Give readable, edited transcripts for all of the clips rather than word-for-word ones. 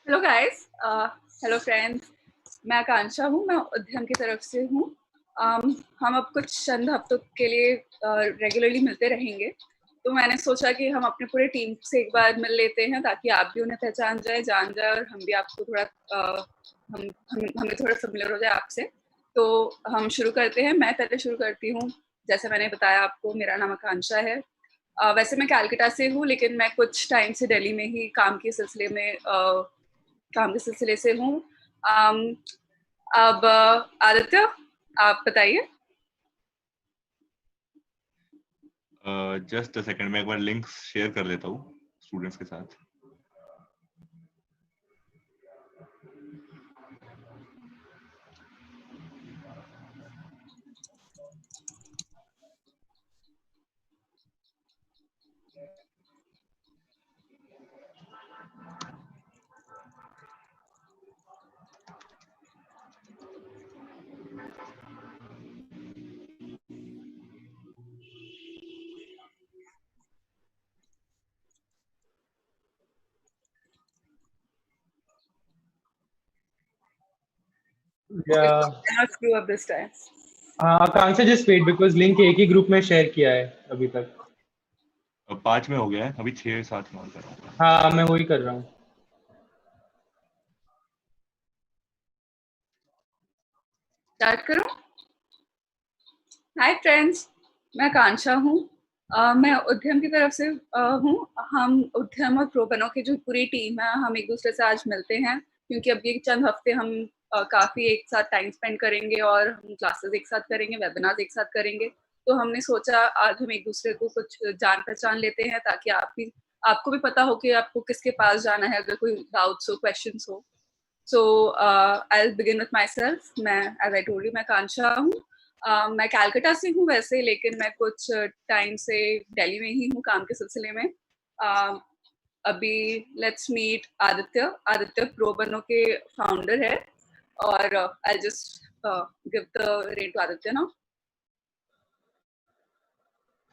Hello guys, hello friends. मैं आकांक्षा हूँ, मैं उद्यम की तरफ से हूँ। हम अब कुछ चंद हफ्तों के लिए रेगुलरली मिलते रहेंगे, तो मैंने सोचा कि हम अपने पूरे टीम से एक बार मिल लेते हैं ताकि आप भी उन्हें पहचान जाए, जान जाए और हम भी आपको थोड़ा हमें थोड़ा फ़ैमिलियर हो जाए आपसे। तो हम शुरू करते हैं, मैं पहले शुरू करती हूँ। जैसे मैंने बताया आपको, मेरा नाम आकांक्षा है। वैसे मैं कलकत्ता से हूँ, लेकिन मैं कुछ टाइम से दिल्ली में ही काम के सिलसिले से हूँ। अम, अब आदित्य, आप बताइए। जस्ट अ सेकंड, मैं एक बार लिंक शेयर कर लेता हूँ स्टूडेंट्स के साथ। Yeah. Cannot screw up this time. Akanksha just wait because link एक ही ग्रुप में शेयर किया है अभी तक। अब 5 में हो गया है, अभी 6-7 में और कर रहा हूँ। हाँ, मैं वही कर रहा हूँ। स्टार्ट करूँ? हाय फ्रेंड्स, मैं आकांक्षा हूँ। मैं उद्यम की तरफ से हूँ। हम उद्यम और प्रोबनो की जो पूरी टीम है, हम एक दूसरे से आज मिलते हैं क्योंकि अब ये चंद हफ्ते हम काफ़ी एक साथ टाइम स्पेंड करेंगे और हम क्लासेस एक साथ करेंगे, वेबिनार्स एक साथ करेंगे। तो हमने सोचा आज हम एक दूसरे को कुछ जान पहचान लेते हैं ताकि आपको भी पता हो कि आपको किसके पास जाना है अगर कोई डाउट्स हो, क्वेश्चंस हो। So I will begin with myself. मैं, एज आई टोल्ड यू, मैं आकांक्षा हूँ। मैं कलकत्ता से हूँ वैसे, लेकिन मैं कुछ टाइम से दिल्ली में ही हूँ काम के सिलसिले में। अभी लेट्स मीट आदित्य। आदित्य प्रोबनो के फाउंडर है और I just give the rate to Aditya now.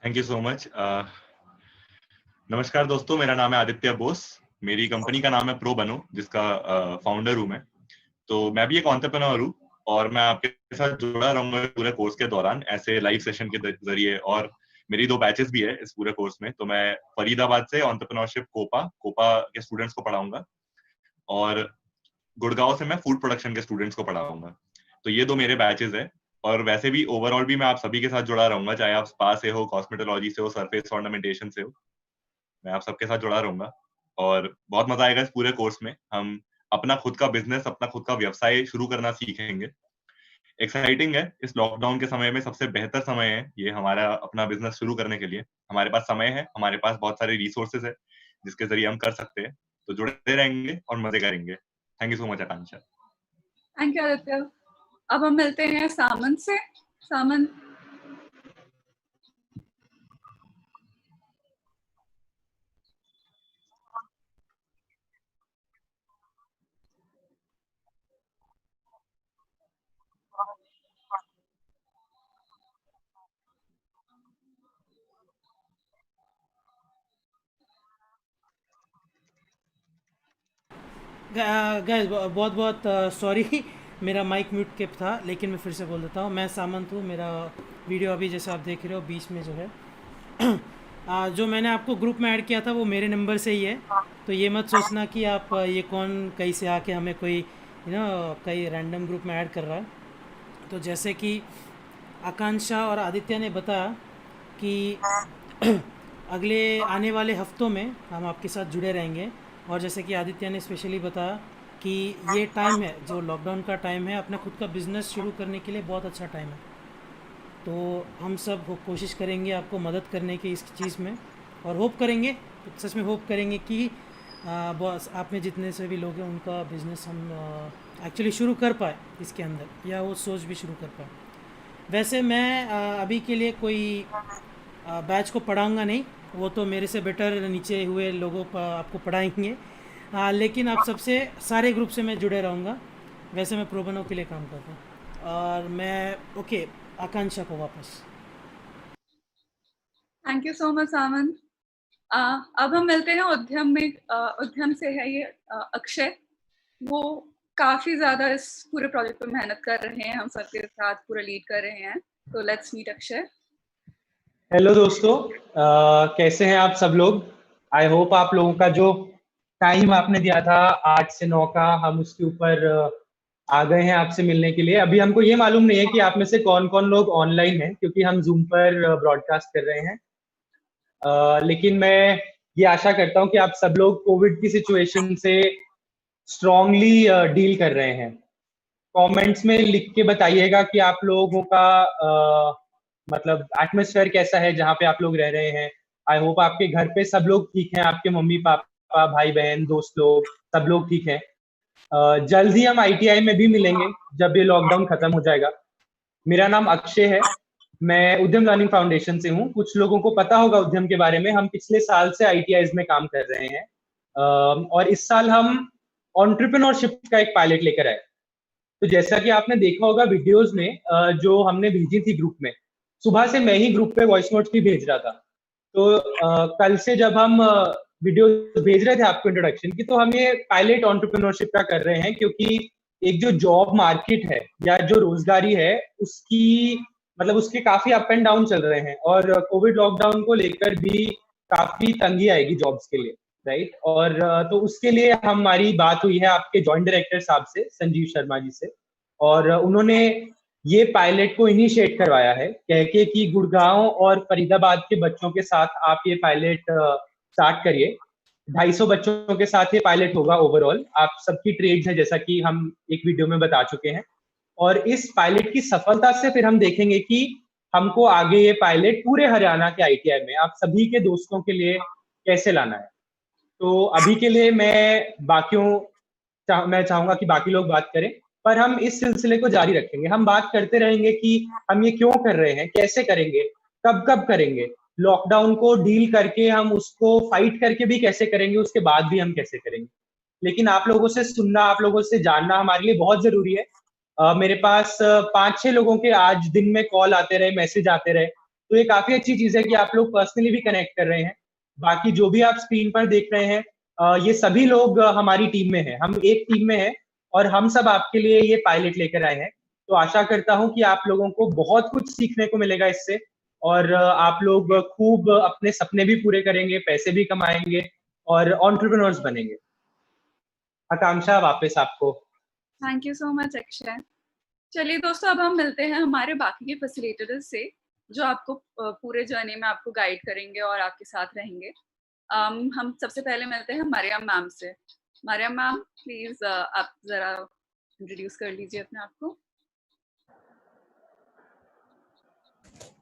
Thank you so much. नमस्कार दोस्तों, मेरा नाम है आदित्य बोस। मेरी कंपनी का नाम है प्रो बनो, जिसका फाउंडर हूँ मैं। तो मैं भी एक एंटरप्रेन्योर हूँ और मैं आपके साथ जुड़ा रहूंगा पूरे कोर्स के दौरान, ऐसे लाइव सेशन के जरिए। और मेरी 2 बैचेस भी है इस पूरे कोर्स में। तो मैं फरीदाबाद से एंटरप्रेन्योरशिप कोपा के स्टूडेंट्स को पढ़ाऊंगा और गुड़गांव से मैं फूड प्रोडक्शन के स्टूडेंट्स को पढ़ाऊंगा। तो ये 2 मेरे बैचेस है। और वैसे भी ओवरऑल भी मैं आप सभी के साथ जुड़ा रहूंगा, चाहे आप स्पा से हो, कॉस्मेटोलॉजी से हो, सरफेस ऑर्नामेंटेशन से हो, मैं आप सबके साथ जुड़ा रहूंगा। और बहुत मजा आएगा इस पूरे कोर्स में। हम अपना खुद का बिजनेस, अपना खुद का व्यवसाय शुरू करना सीखेंगे। एक्साइटिंग है, इस लॉकडाउन के समय में सबसे बेहतर समय है ये हमारा अपना बिजनेस शुरू करने के लिए। हमारे पास समय है, हमारे पास बहुत सारे रिसोर्सेज है जिसके जरिए हम कर सकते हैं। तो जुड़े रहेंगे और मजे करेंगे। Thank you so much Akanksha. Thank you Aditya. अब हम मिलते हैं सामन से। सामन। गैस बहुत बहुत सॉरी मेरा माइक म्यूट के था, लेकिन मैं फिर से बोल देता हूँ। मैं सामंत हूँ। मेरा वीडियो अभी जैसे आप देख रहे हो बीच में जो है जो मैंने आपको ग्रुप में ऐड किया था वो मेरे नंबर से ही है। तो ये मत सोचना कि आप ये कौन कहीं से आके हमें कोई कई रैंडम ग्रुप में ऐड कर रहा है। तो जैसे कि आकांक्षा और आदित्य ने बताया कि अगले आने वाले हफ्तों में हम आपके साथ जुड़े रहेंगे। और जैसे कि आदित्य ने स्पेशली बताया कि ये टाइम है जो लॉकडाउन का टाइम है, अपना खुद का बिज़नेस शुरू करने के लिए बहुत अच्छा टाइम है। तो हम सब कोशिश करेंगे आपको मदद करने की इस चीज़ में, और होप करेंगे, सच में होप करेंगे कि बॉस आप में जितने से भी लोग हैं उनका बिज़नेस हम एक्चुअली शुरू कर पाए इसके अंदर, या वो सोच भी शुरू कर पाए। वैसे मैं अभी के लिए कोई बैच को पढ़ाऊंगा नहीं, वो तो मेरे से बेटर नीचे हुए लोगों को आपको पढ़ाएंगे। लेकिन आप सबसे सारे ग्रुप से मैं जुड़े रहूँगा। वैसे मैं प्रोबनो के लिए काम करता हूँ। और मैं ओके, आकांक्षा को वापस। थैंक यू सो मच सामन। अब हम मिलते हैं उद्यम में। उद्यम से है ये अक्षय। वो काफ़ी ज़्यादा इस पूरे प्रोजेक्ट पे मेहनत कर रहे हैं, हम सबके साथ पूरा लीड कर रहे हैं। तो लेट्स मीट अक्षय। हेलो दोस्तों, कैसे हैं आप सब लोग? आई होप आप लोगों का जो टाइम आपने दिया था 8 से 9 का, हम उसके ऊपर आ गए हैं आपसे मिलने के लिए। अभी हमको ये मालूम नहीं है कि आप में से कौन कौन लोग ऑनलाइन हैं, क्योंकि हम जूम पर ब्रॉडकास्ट कर रहे हैं। लेकिन मैं ये आशा करता हूँ कि आप सब लोग कोविड की सिचुएशन से स्ट्रांगली डील कर रहे हैं। कमेंट्स में लिख के बताइएगा कि आप लोगों का मतलब एटमॉस्फेयर कैसा है जहाँ पे आप लोग रह रहे हैं। आई होप आपके घर पे सब लोग ठीक हैं, आपके मम्मी पापा भाई बहन दोस्त लोग सब लोग ठीक हैं। जल्द ही हम आईटीआई में भी मिलेंगे जब ये लॉकडाउन खत्म हो जाएगा। मेरा नाम अक्षय है, मैं उद्यम लर्निंग फाउंडेशन से हूँ। कुछ लोगों को पता होगा उद्यम के बारे में, हम पिछले साल से आईटीआईज में काम कर रहे हैं। और इस साल हम एंटरप्रेन्योरशिप का एक पायलट लेकर आए। तो जैसा कि आपने देखा होगा वीडियोस में जो हमने भेजी थी ग्रुप में, सुबह से मैं ही ग्रुप पे वॉइस नोट्स भी भेज रहा था। तो कल से जब हम वीडियो भेज रहे थे आपको इंट्रोडक्शन की, तो हम ये पायलट एंटरप्रेन्योरशिप का कर रहे हैं, क्योंकि एक जो जॉब मार्केट है या जो रोजगारी है उसकी मतलब उसके काफी अप एंड डाउन चल रहे हैं, और कोविड लॉकडाउन को लेकर भी काफी तंगी आएगी जॉब्स के लिए, राइट। और तो उसके लिए हमारी बात हुई है आपके जॉइंट डायरेक्टर साहब से, संजीव शर्मा जी से, और उन्होंने ये पायलट को इनिशिएट करवाया है कह के कि गुड़गांव और फरीदाबाद के बच्चों के साथ आप ये पायलट स्टार्ट करिए। 250 बच्चों के साथ ये पायलट होगा ओवरऑल। आप सबकी ट्रेड्स है जैसा कि हम एक वीडियो में बता चुके हैं, और इस पायलट की सफलता से फिर हम देखेंगे कि हमको आगे ये पायलट पूरे हरियाणा के आईटीआई में आप सभी के दोस्तों के लिए कैसे लाना है। तो अभी के लिए मैं चाहूंगा कि बाकी लोग बात करें, पर हम इस सिलसिले को जारी रखेंगे। हम बात करते रहेंगे कि हम ये क्यों कर रहे हैं, कैसे करेंगे, कब कब करेंगे, लॉकडाउन को डील करके हम उसको फाइट करके भी कैसे करेंगे, उसके बाद भी हम कैसे करेंगे। लेकिन आप लोगों से सुनना, आप लोगों से जानना हमारे लिए बहुत जरूरी है। मेरे पास 5-6 लोगों के आज दिन में कॉल आते रहे, मैसेज आते रहे, तो ये काफी अच्छी चीज है कि आप लोग पर्सनली भी कनेक्ट कर रहे हैं। बाकी जो भी आप स्क्रीन पर देख रहे हैं, ये सभी लोग हमारी टीम में हैं, हम एक टीम में हैं, और हम सब आपके लिए ये पायलट लेकर आए हैं। तो आशा करता हूं कि आप लोगों को बहुत कुछ सीखने को मिलेगा इससे, और आप लोग खूब अपने सपने भी पूरे करेंगे, पैसे भी कमाएंगे और एंटरप्रेन्योर्स बनेंगे। आकांक्षा, वापस आपको। Thank you so much Akshay. चलिए दोस्तों, अब हम मिलते हैं हमारे बाकी के फैसिलिटेटर्स से, जो आपको पूरे जर्नी में आपको गाइड करेंगे और आपके साथ रहेंगे। हम सबसे पहले मिलते हैं मरियम मैम से। मरियम मैम, प्लीज आप जरा इंट्रोड्यूस कर लीजिए अपने आप को।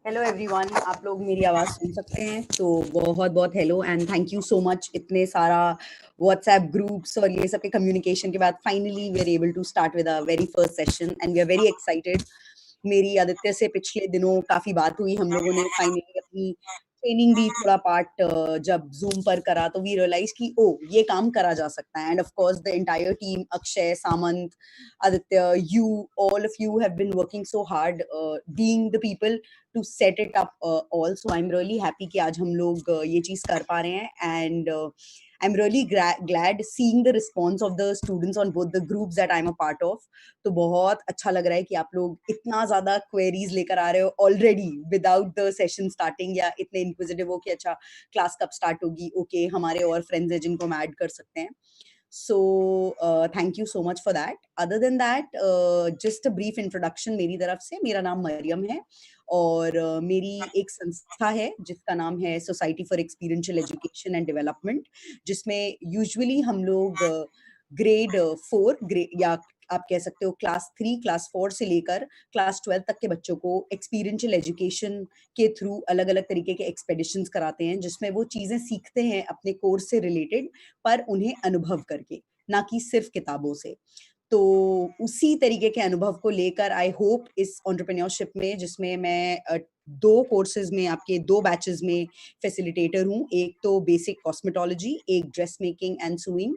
हेलो एवरीवन, आप लोग मेरी आवाज़ सुन सकते हैं? तो बहुत बहुत hello and thank you so much. इतने सारा व्हाट्सएप ग्रुप्स और ये सब के कम्युनिकेशन के बाद finally we are able to start with a very first session and we are very excited. मेरी आदित्य से पिछले दिनों काफ़ी बात हुई, हम लोगों ने फाइनली अपनी ट्रेनिंग भी थोड़ा पार्ट जब जूम पर करा तो वी रियलाइज कि ओ ये काम करा जा सकता है। End of course the entire team, Akshay, Samant, Aditya, you all of you have been working so hard being the people to set it up all. So I'm really happy कि आज हम लोग ये चीज कर पा रहे हैं, and I'm really glad seeing the response of the students on both the groups that I'm a part of. तो बहुत अच्छा लग रहा है कि आप लोग इतना ज्यादा queries लेकर आ रहे हो already without the session starting, या इतने inquisitive हो कि अच्छा क्लास कब स्टार्ट होगी, ओके हमारे और फ्रेंड्स हैं जिनको हम ऐड कर सकते हैं। So thank you so much for that. Other than that, just a brief introduction मेरी तरफ से। मेरा नाम मरियम है और मेरी एक संस्था है जिसका नाम है society for experiential education and development, जिसमें यूजुअली हम लोग ग्रेड 4 या आप कह सकते हो क्लास 3, क्लास 4 से लेकर क्लास 12 तक के बच्चों को एक्सपीरियंशियल एजुकेशन के थ्रू अलग अलग तरीके के एक्सपेडिशंस कराते हैं, जिसमें वो चीजें सीखते हैं अपने कोर्स से रिलेटेड, पर उन्हें अनुभव करके, ना कि सिर्फ किताबों से। तो उसी तरीके के अनुभव को लेकर आई होप इस एंटरप्रेन्योरशिप में, जिसमें मैं 2 कोर्सेज में, आपके 2 बैचेस में फैसिलिटेटर हूँ, एक तो बेसिक कॉस्मेटोलॉजी, एक ड्रेस मेकिंग एंड सूइंग,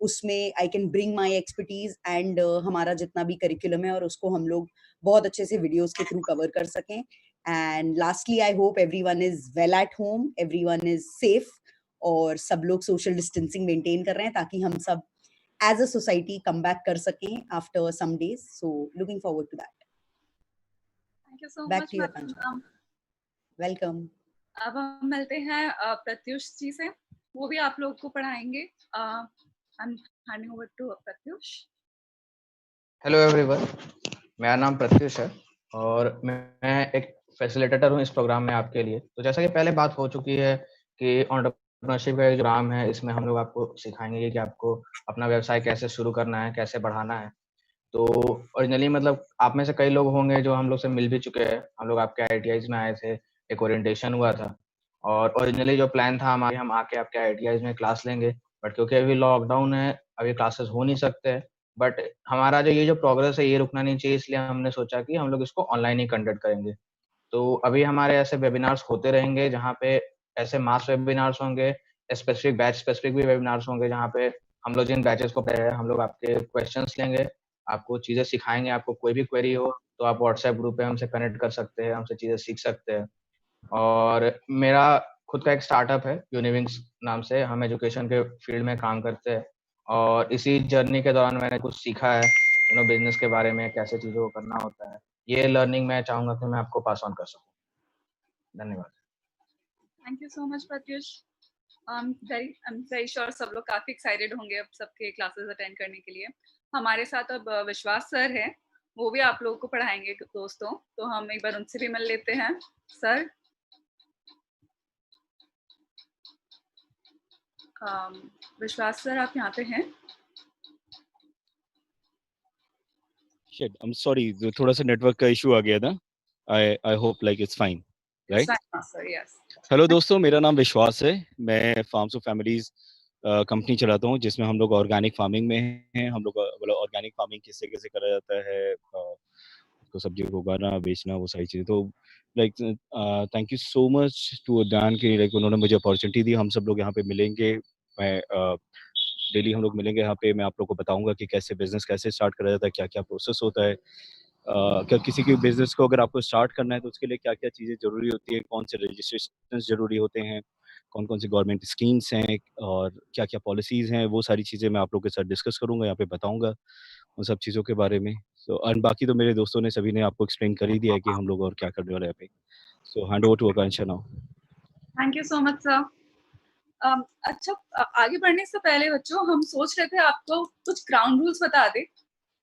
उसमें I can bring my expertise and हमारा जितना भी करिकुलम है और उसको हम लोग बहुत अच्छे से वीडियोस के थ्रू कवर कर सकें। And lastly I hope everyone is well at home, everyone is safe, और सब लोग सोशल डिस्टेंसिंग मेंटेन कर रहे हैं ताकि हम सब as a society come back कर सकें after some days. So looking forward to that. Thank you so Back much, to you, madam. Akansha. Welcome. अब हम मिलते हैं प्रत्युष जी से, वो भी आप लोग को पढ़ाएंगे. I'm handing over to Pratyush. Hello everyone, मेरा नाम प्रत्युष है और मैं एक फैसिलिटेटर हूँ इस प्रोग्राम में आपके लिए. तो जैसा कि पहले बात हो चुकी है कि एंटरप्रेन्योरशिप का जो प्रोग्राम है, इसमें हम लोग आपको सिखाएंगे कि आपको अपना व्यवसाय कैसे शुरू करना है, कैसे बढ़ाना है. तो ओरिजिनली मतलब आप में से कई लोग होंगे जो हम लोग से मिल भी चुके हैं. हम लोग आपके IITi's में आए थे, एक ओरिएंटेशन हुआ था और ओरिजिनली जो प्लान था हम आके आपके IITi's में क्लास लेंगे. बट क्योंकि अभी लॉकडाउन है, अभी क्लासेस हो नहीं सकते. बट हमारा जो प्रोग्रेस है ये रुकना नहीं चाहिए, इसलिए हमने सोचा कि हम लोग इसको ऑनलाइन ही कंडक्ट करेंगे. तो अभी हमारे ऐसे वेबिनार्स होते रहेंगे जहाँ पे ऐसे मास वेबिनार्स होंगे, स्पेसिफिक बैच स्पेसिफिक भी वेबिनार्स होंगे जहाँ पे हम लोग जिन बैचेस को पढ़े हैं हम लोग आपके क्वेश्चंस लेंगे, आपको चीज़ें सिखाएंगे. आपको कोई भी क्वेरी हो तो आप व्हाट्सएप ग्रुप पे हमसे कनेक्ट कर सकते हैं, हमसे चीज़ें सीख सकते हैं. और मेरा खुद का एक स्टार्टअप है यूनिविंग्स नाम से. हम एजुकेशन के फील्ड में काम करते हैं और इसी जर्नी के दौरान मैंने कुछ सीखा है बिजनेस के बारे में, कैसे चीज़ों को करना होता है. ये लर्निंग मैं चाहूँगा कि मैं आपको पास ऑन कर सकूँ. धन्यवाद. Thank you so much, Pratyush. I'm very sure सब लोग काफी excited होंगे अब सबके classes attend करने के लिए. हमारे साथ अब विश्वास सर हैं, वो भी आप लोगों को पढ़ाएंगे दोस्तों. तो हम एक बार उनसे भी मिल लेते हैं. सर, विश्वास सर आप यहाँ पे हैं? Shit, I'm sorry, थोड़ा सा नेटवर्क का इशू आ गया था. I hope like it's fine, right? It's fine, sir, yes. Hello दोस्तों, मेरा नाम विश्वास है. मैं फार्म्स ऑफ फैमिलीज कंपनी चलाता हूँ जिसमें हम लोग ऑर्गेनिक फार्मिंग में हैं. हम लोग ऑर्गेनिक फार्मिंग किससे कैसे करा जाता है, तो सब्जियों को उगाना, बेचना, वो सारी चीज़ें. तो like thank you so much to Udyan की, लाइक उन्होंने मुझे अपॉर्चुनिटी दी. हम सब लोग यहाँ पे मिलेंगे. मैं डेली हम लोग मिलेंगे यहाँ पे. मैं आप लोग को बताऊंगा कि कैसे बिजनेस कैसे स्टार्ट करा जाता है, क्या क्या प्रोसेस होता है. क्या किसी के बिजनेस को अगर आपको स्टार्ट करना है तो उसके लिए क्या क्या चीज़ें ज़रूरी होती है, कौन से रजिस्ट्रेशन ज़रूरी होते हैं, कौन कौन सी गवर्नमेंट स्कीम्स हैं और क्या क्या पॉलिसीज़ हैं, वो सारी चीज़ें मैं आप लोग के साथ डिस्कस करूँगा, यहाँ पे बताऊँगा उन सब चीज़ों के बारे में. सो एंड बाकी तो मेरे दोस्तों ने सभी ने आपको एक्सप्लेन कर ही दिया है कि हम लोग और क्या करने वाले हैं यहाँ पे. So hand over to Akanksha now. Thank you so much, sir. अच्छा, आगे बढ़ने से पहले बच्चों हम सोच रहे थे आपको कुछ ग्राउंड रूल्स बता दें.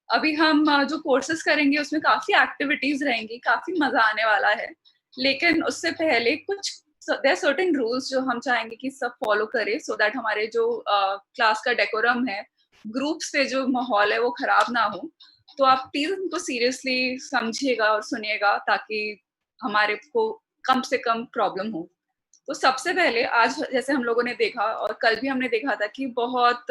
अभी हम जो कोर्सेज करेंगे उसमें काफी एक्टिविटीज रहेंगी, काफी मजा आने वाला है. लेकिन उससे पहले कुछ देयर सर्टेन रूल्स जो हम चाहेंगे कि सब फॉलो करें सो दैट हमारे जो क्लास का डेकोरम है, ग्रुप्स पे जो माहौल है वो खराब ना हो. तो आप प्लीज उनको सीरियसली समझिएगा और सुनिएगा ताकि हमारे को कम से कम प्रॉब्लम हो. तो सबसे पहले आज जैसे हम लोगों ने देखा और कल भी हमने देखा था कि बहुत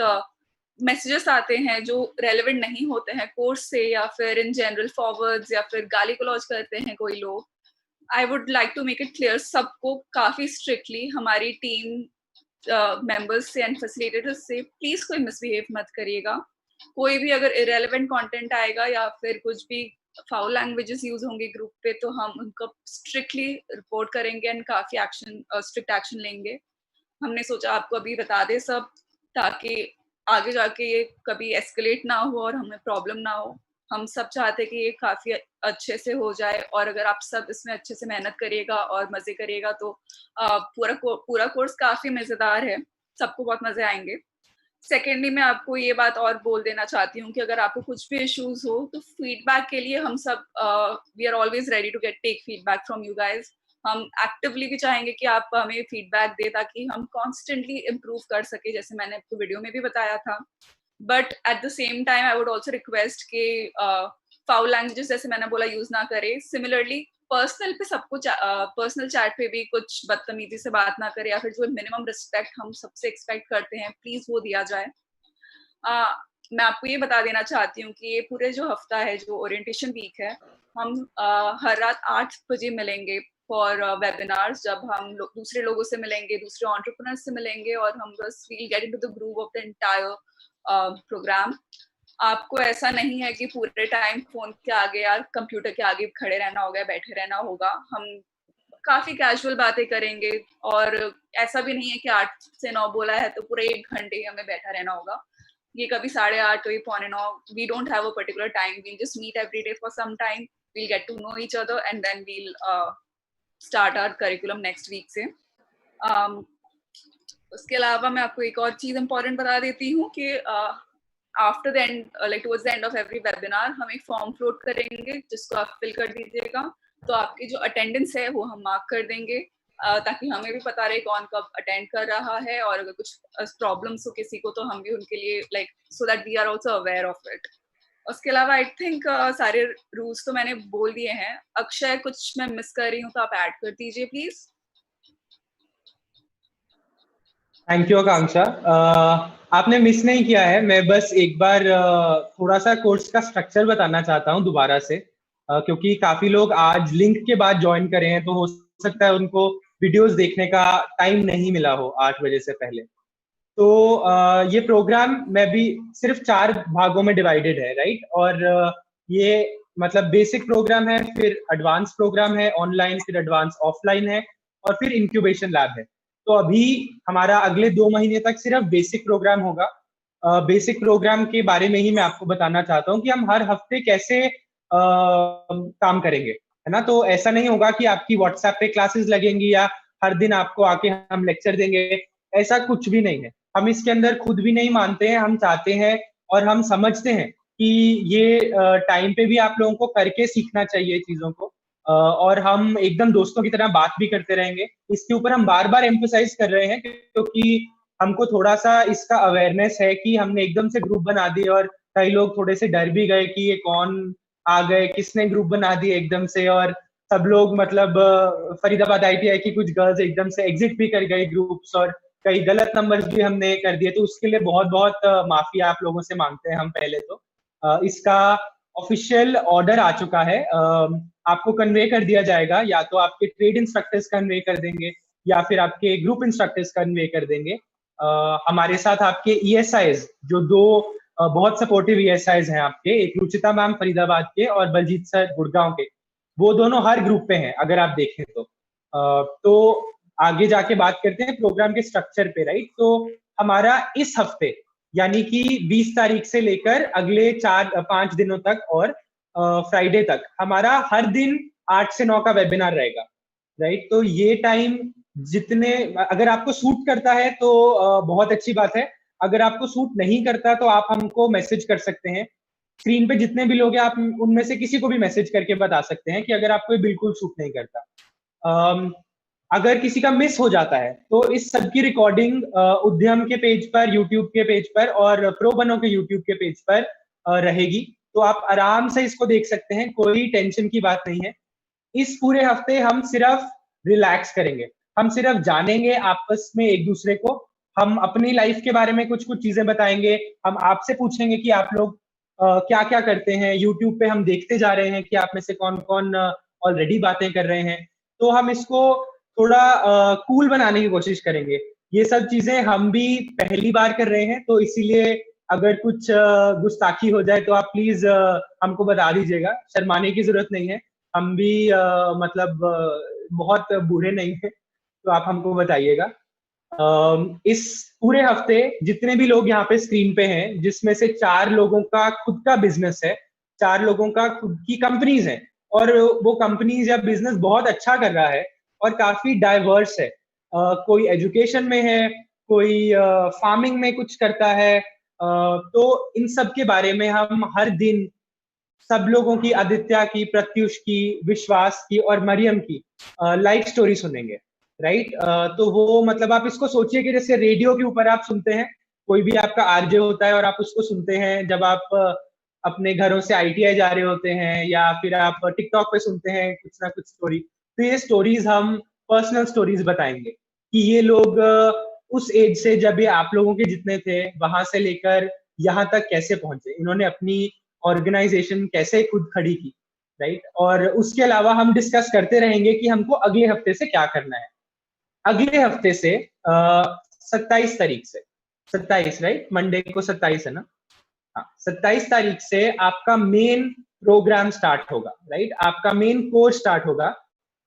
मैसेजेस आते हैं जो रेलेवेंट नहीं होते हैं कोर्स से, या फिर इन जनरल फॉरवर्ड्स, या फिर गाली गलौज करते हैं कोई लोग. I would like to make it clear, सबको काफी स्ट्रिक्टली हमारी टीम मेंबर्स से एंड फैसिलिटेटर्स से प्लीज कोई मिसबिहेव मत करिएगा. कोई भी अगर इरेलेवेंट कंटेंट आएगा या फिर कुछ भी फाउल लैंग्वेजेस यूज होंगे ग्रुप पे तो हम उनको स्ट्रिक्टली रिपोर्ट करेंगे एंड काफी स्ट्रिक्ट एक्शन लेंगे. हमने सोचा आपको अभी बता दे सब, ताकि आगे जाके ये कभी एस्केलेट ना हो और हमें प्रॉब्लम ना हो. हम सब चाहते हैं कि ये काफी अच्छे से हो जाए और अगर आप सब इसमें अच्छे से मेहनत करिएगा और मजे करिएगा तो पूरा कोर्स काफी मजेदार है, सबको बहुत मजे आएंगे. सेकेंडली मैं आपको ये बात और बोल देना चाहती हूँ कि अगर आपको कुछ भी इश्यूज हो तो फीडबैक के लिए हम सब we are always ready to take feedback from you guys. हम एक्टिवली भी चाहेंगे कि आप हमें फीडबैक दे ताकि हम कॉन्स्टेंटली इम्प्रूव कर सके, जैसे मैंने आपको वीडियो में भी बताया था. But at the same time I would also request के फाउल लैंग्वेजेस जैसे मैंने बोला यूज ना करे. सिमिलरली पर्सनल पे सबको पर्सनल चैट पे भी कुछ बदतमीजी से बात ना करे, या फिर जो मिनिमम रिस्पेक्ट हम सबसे एक्सपेक्ट करते हैं प्लीज वो दिया जाए. मैं आपको ये बता देना चाहती हूँ कि ये पूरे जो हफ्ता है, जो ओरिएंटेशन वीक है, हम हर रात 8 बजे मिलेंगे फॉर वेबिनार्स, जब हम दूसरे लोगों से मिलेंगे, दूसरे एंटरप्रेन्योर्स से मिलेंगे और हम बस we'll get into the groove of the entire programme. आपको ऐसा नहीं है कि पूरे टाइम फोन के आगे या कंप्यूटर के आगे खड़े रहना होगा, बैठे रहना होगा. हम काफी कैजुअल बातें करेंगे और ऐसा भी नहीं है कि 8 से 9 बोला है तो पूरे 1 घंटे हमें बैठा रहना होगा. ये कभी 8:30, कभी 8:45. We don't have a particular time. We'll just meet every day for some time. We'll get to know each other and then we'll start our curriculum next week से. उसके अलावा मैं आपको एक और चीज इम्पोर्टेंट बता देती हूँ कि after the end, like towards the end of every webinar हम एक फॉर्म फ्लोट करेंगे जिसको आप फिल कर दीजिएगा. तो आपकी जो अटेंडेंस है वो हम मार्क कर देंगे ताकि हमें भी पता रहे कौन कब अटेंड कर रहा है, और अगर कुछ प्रॉब्लम्स हो किसी को तो हम भी उनके लिए like so that we are also aware of it. उसके अलावा आई थिंक सारे रूल्स तो मैंने बोल दिए हैं. अक्षय, कुछ मैं मिस कर रही हूँ तो आप ऐड कर दीजिए प्लीज. थैंक यू आकांक्षा. आपने मिस नहीं किया है. मैं बस एक बार थोड़ा सा कोर्स का स्ट्रक्चर बताना चाहता हूँ दोबारा से, क्योंकि काफी लोग आज लिंक के बाद ज्वाइन करे हैं, तो हो सकता है उनको वीडियोस देखने का टाइम नहीं मिला हो 8 बजे से पहले. तो ये प्रोग्राम मैं भी सिर्फ 4 भागों में डिवाइडेड है, राइट. और ये मतलब बेसिक प्रोग्राम है, फिर एडवांस प्रोग्राम है ऑनलाइन, फिर एडवांस ऑफलाइन है, और फिर इंक्यूबेशन लैब है. तो अभी हमारा अगले 2 महीने तक सिर्फ बेसिक प्रोग्राम होगा. बेसिक प्रोग्राम के बारे में ही मैं आपको बताना चाहता हूँ कि हम हर हफ्ते कैसे काम करेंगे, है ना. तो ऐसा नहीं होगा कि आपकी व्हाट्सएप पे क्लासेस लगेंगी या हर दिन आपको आके हम लेक्चर देंगे, ऐसा कुछ भी नहीं है. हम इसके अंदर खुद भी नहीं मानते हैं. हम चाहते हैं और हम समझते हैं कि ये टाइम पे भी आप लोगों को करके सीखना चाहिए चीजों को, और हम एकदम दोस्तों की तरह बात भी करते रहेंगे. इसके ऊपर हम बार बार एम्फसाइज कर रहे हैं क्योंकि हमको थोड़ा सा इसका अवेयरनेस है कि हमने एकदम से ग्रुप बना दिए और कई लोग थोड़े से डर भी गए कि ये कौन आ गए, किसने ग्रुप बना दिए एकदम से, और सब लोग मतलब फरीदाबाद ITI की कुछ गर्ल्स एकदम से एग्जिट भी कर गई ग्रुप्स, और कई गलत नंबर्स भी हमने कर दिए. तो उसके लिए बहुत बहुत माफी आप लोगों से मांगते हैं हम पहले तो. इसका ऑफिशियल ऑर्डर आ चुका है, आपको कन्वे कर दिया जाएगा. या तो आपके ट्रेड इंस्ट्रक्टर्स कन्वे कर देंगे या फिर आपके ग्रुप इंस्ट्रक्टर्स कन्वे कर देंगे. हमारे साथ आपके ESIs जो 2 बहुत सपोर्टिव ESIs हैं आपके, एक रुचिता मैम फरीदाबाद के और बलजीत सर गुड़गांव के, वो दोनों हर ग्रुप पे हैं अगर आप देखें तो. तो आगे जाके बात करते हैं प्रोग्राम के स्ट्रक्चर पे, राइट. तो हमारा इस हफ्ते यानी कि 20 तारीख से लेकर अगले 4-5 दिनों तक और फ्राइडे तक हमारा हर दिन 8 से 9 का वेबिनार रहेगा, राइट. तो ये टाइम जितने अगर आपको सूट करता है तो बहुत अच्छी बात है. अगर आपको सूट नहीं करता तो आप हमको मैसेज कर सकते हैं. स्क्रीन पे जितने भी लोग हैं आप उनमें से किसी को भी मैसेज करके बता सकते हैं कि अगर आपको ये बिल्कुल सूट नहीं करता. अगर किसी का मिस हो जाता है तो इस सब की रिकॉर्डिंग उद्यम के पेज पर, यूट्यूब के पेज पर और प्रो बनो के यूट्यूब के पेज पर रहेगी. तो आप आराम से इसको देख सकते हैं, कोई टेंशन की बात नहीं है. इस पूरे हफ्ते हम सिर्फ रिलैक्स करेंगे, हम सिर्फ जानेंगे आपस में एक दूसरे को. हम अपनी लाइफ के बारे में कुछ कुछ चीजें बताएंगे. हम आपसे पूछेंगे कि आप लोग क्या क्या करते हैं. यूट्यूब पे हम देखते जा रहे हैं कि आप में से कौन कौन ऑलरेडी बातें कर रहे हैं. तो हम इसको थोड़ा कूल बनाने की कोशिश करेंगे. ये सब चीजें हम भी पहली बार कर रहे हैं, तो इसीलिए अगर कुछ गुस्ताखी हो जाए तो आप प्लीज हमको बता दीजिएगा. शर्माने की जरूरत नहीं है, हम भी मतलब बहुत बूढ़े नहीं हैं, तो आप हमको बताइएगा. इस पूरे हफ्ते जितने भी लोग यहाँ पे स्क्रीन पे हैं, जिसमें से 4 लोगों का खुद का बिजनेस है, 4 लोगों का खुद की कंपनीज है, और वो कंपनीज या बिजनेस बहुत अच्छा कर रहा है और काफी डाइवर्स है. कोई एजुकेशन में है, कोई फार्मिंग में कुछ करता है. तो इन सब के बारे में हम हर दिन सब लोगों की, आदित्य की, प्रत्युष की, विश्वास की और मरियम की लाइफ स्टोरी सुनेंगे, राइट. तो वो मतलब आप इसको सोचिए कि जैसे रेडियो के ऊपर आप सुनते हैं, कोई भी आपका RJ होता है और आप उसको सुनते हैं जब आप अपने घरों से ITI जा रहे होते हैं, या फिर आप टिकटॉक पे सुनते हैं कुछ ना कुछ स्टोरी. तो ये स्टोरीज हम पर्सनल स्टोरीज बताएंगे कि ये लोग उस एज से जब ये आप लोगों के जितने थे वहां से लेकर यहाँ तक कैसे पहुंचे, इन्होंने अपनी ऑर्गेनाइजेशन कैसे खुद खड़ी की, राइट. और उसके अलावा हम डिस्कस करते रहेंगे कि हमको अगले हफ्ते से क्या करना है. अगले हफ्ते से 27 तारीख से, 27 राइट, मंडे को 27 है ना. हाँ, 27 तारीख से आपका मेन प्रोग्राम स्टार्ट होगा, राइट. आपका मेन कोर्स स्टार्ट होगा,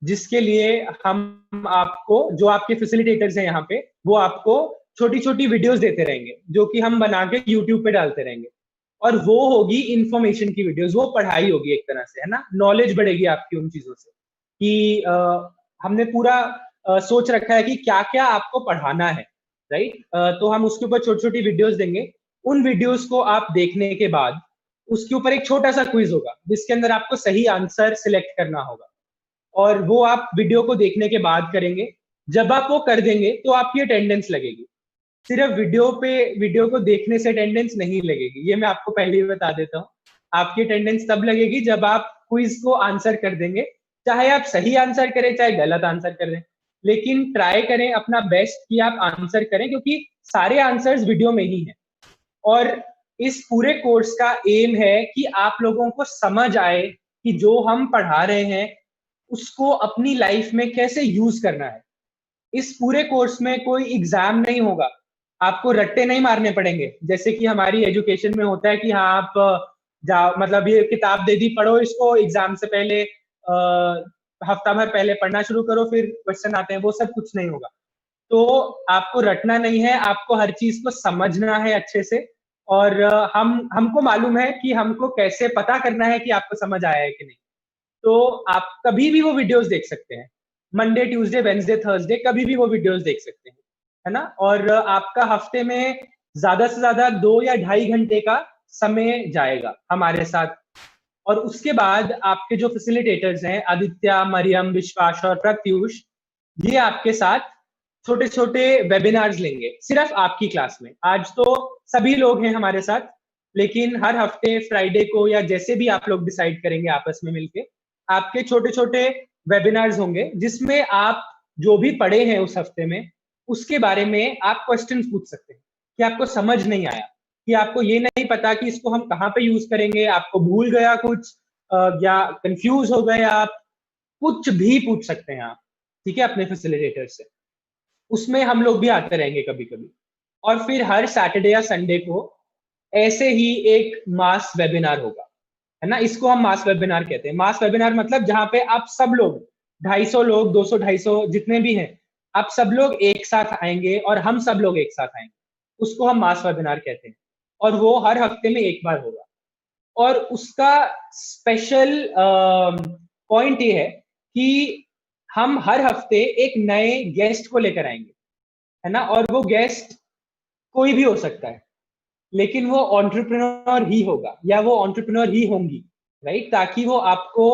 जिसके लिए हम आपको, जो आपके फैसिलिटेटर्स हैं यहाँ पे, वो आपको छोटी छोटी वीडियोस देते रहेंगे जो कि हम बना के यूट्यूब पे डालते रहेंगे, और वो होगी इंफॉर्मेशन की वीडियोस, वो पढ़ाई होगी एक तरह से, है ना, नॉलेज बढ़ेगी आपकी उन चीजों से कि हमने पूरा सोच रखा है कि क्या क्या आपको पढ़ाना है, राइट। तो हम उसके ऊपर छोटी छोटी वीडियोस देंगे। उन वीडियोस को आप देखने के बाद उसके ऊपर एक छोटा सा क्विज होगा जिसके अंदर आपको सही आंसर सिलेक्ट करना होगा, और वो आप वीडियो को देखने के बाद करेंगे। जब आप वो कर देंगे तो आपकी अटेंडेंस लगेगी। सिर्फ वीडियो को देखने से अटेंडेंस नहीं लगेगी, ये मैं आपको पहले ही बता देता हूँ। आपकी अटेंडेंस तब लगेगी जब आप क्विज को आंसर कर देंगे, चाहे आप सही आंसर करें चाहे गलत आंसर कर दें, लेकिन ट्राई करें अपना बेस्ट कि आप आंसर करें, क्योंकि सारे आंसर्स वीडियो में ही हैं। और इस पूरे कोर्स का एम है कि आप लोगों को समझ आए कि जो हम पढ़ा रहे हैं उसको अपनी लाइफ में कैसे यूज करना है। इस पूरे कोर्स में कोई एग्जाम नहीं होगा, आपको रट्टे नहीं मारने पड़ेंगे जैसे कि हमारी एजुकेशन में होता है कि हाँ आप जाओ, मतलब ये किताब दे दी, पढ़ो इसको, एग्जाम से पहले हफ्ता भर पहले पढ़ना शुरू करो, फिर क्वेश्चन आते हैं। वो सब कुछ नहीं होगा। तो आपको रटना नहीं है, आपको हर चीज को समझना है अच्छे से। और हमको मालूम है कि हमको कैसे पता करना है कि आपको समझ आया है कि नहीं। तो आप कभी भी वो वीडियोस देख सकते हैं, मंडे ट्यूसडे वेडनेसडे थर्सडे, कभी भी वो वीडियोस देख सकते हैं, है ना। और आपका हफ्ते में ज्यादा से ज्यादा 2 या 2.5 घंटे का समय जाएगा हमारे साथ। और उसके बाद आपके जो फैसिलिटेटर्स हैं, आदित्य, मरियम, विश्वास और प्रत्युष, ये आपके साथ छोटे छोटे वेबिनार्स लेंगे सिर्फ आपकी क्लास में। आज तो सभी लोग हैं हमारे साथ, लेकिन हर हफ्ते फ्राइडे को या जैसे भी आप लोग डिसाइड करेंगे आपस में मिलके, आपके छोटे छोटे वेबिनार्स होंगे जिसमें आप जो भी पढ़े हैं उस हफ्ते में उसके बारे में आप क्वेश्चंस पूछ सकते हैं कि आपको समझ नहीं आया, कि आपको ये नहीं पता कि इसको हम कहाँ पे यूज करेंगे, आपको भूल गया कुछ, या कंफ्यूज हो गए आप, कुछ भी पूछ सकते हैं आप, ठीक है, अपने फैसिलिटेटर से। उसमें हम लोग भी आते रहेंगे कभी कभी। और फिर हर सैटरडे या संडे को ऐसे ही एक मास वेबिनार होगा, है ना। इसको हम मास वेबिनार कहते हैं। मास वेबिनार मतलब जहां पे आप सब लोग 250 लोग, 200 250 जितने भी हैं, आप सब लोग एक साथ आएंगे और हम सब लोग एक साथ आएंगे, उसको हम मास वेबिनार कहते हैं। और वो हर हफ्ते में एक बार होगा। और उसका स्पेशल पॉइंट ये है कि हम हर हफ्ते एक नए गेस्ट को लेकर आएंगे, है ना। और वो गेस्ट कोई भी हो सकता है, लेकिन वो एंटरप्रेन्योर ही होगा या वो एंटरप्रेन्योर ही होंगी, राइट, ताकि वो आपको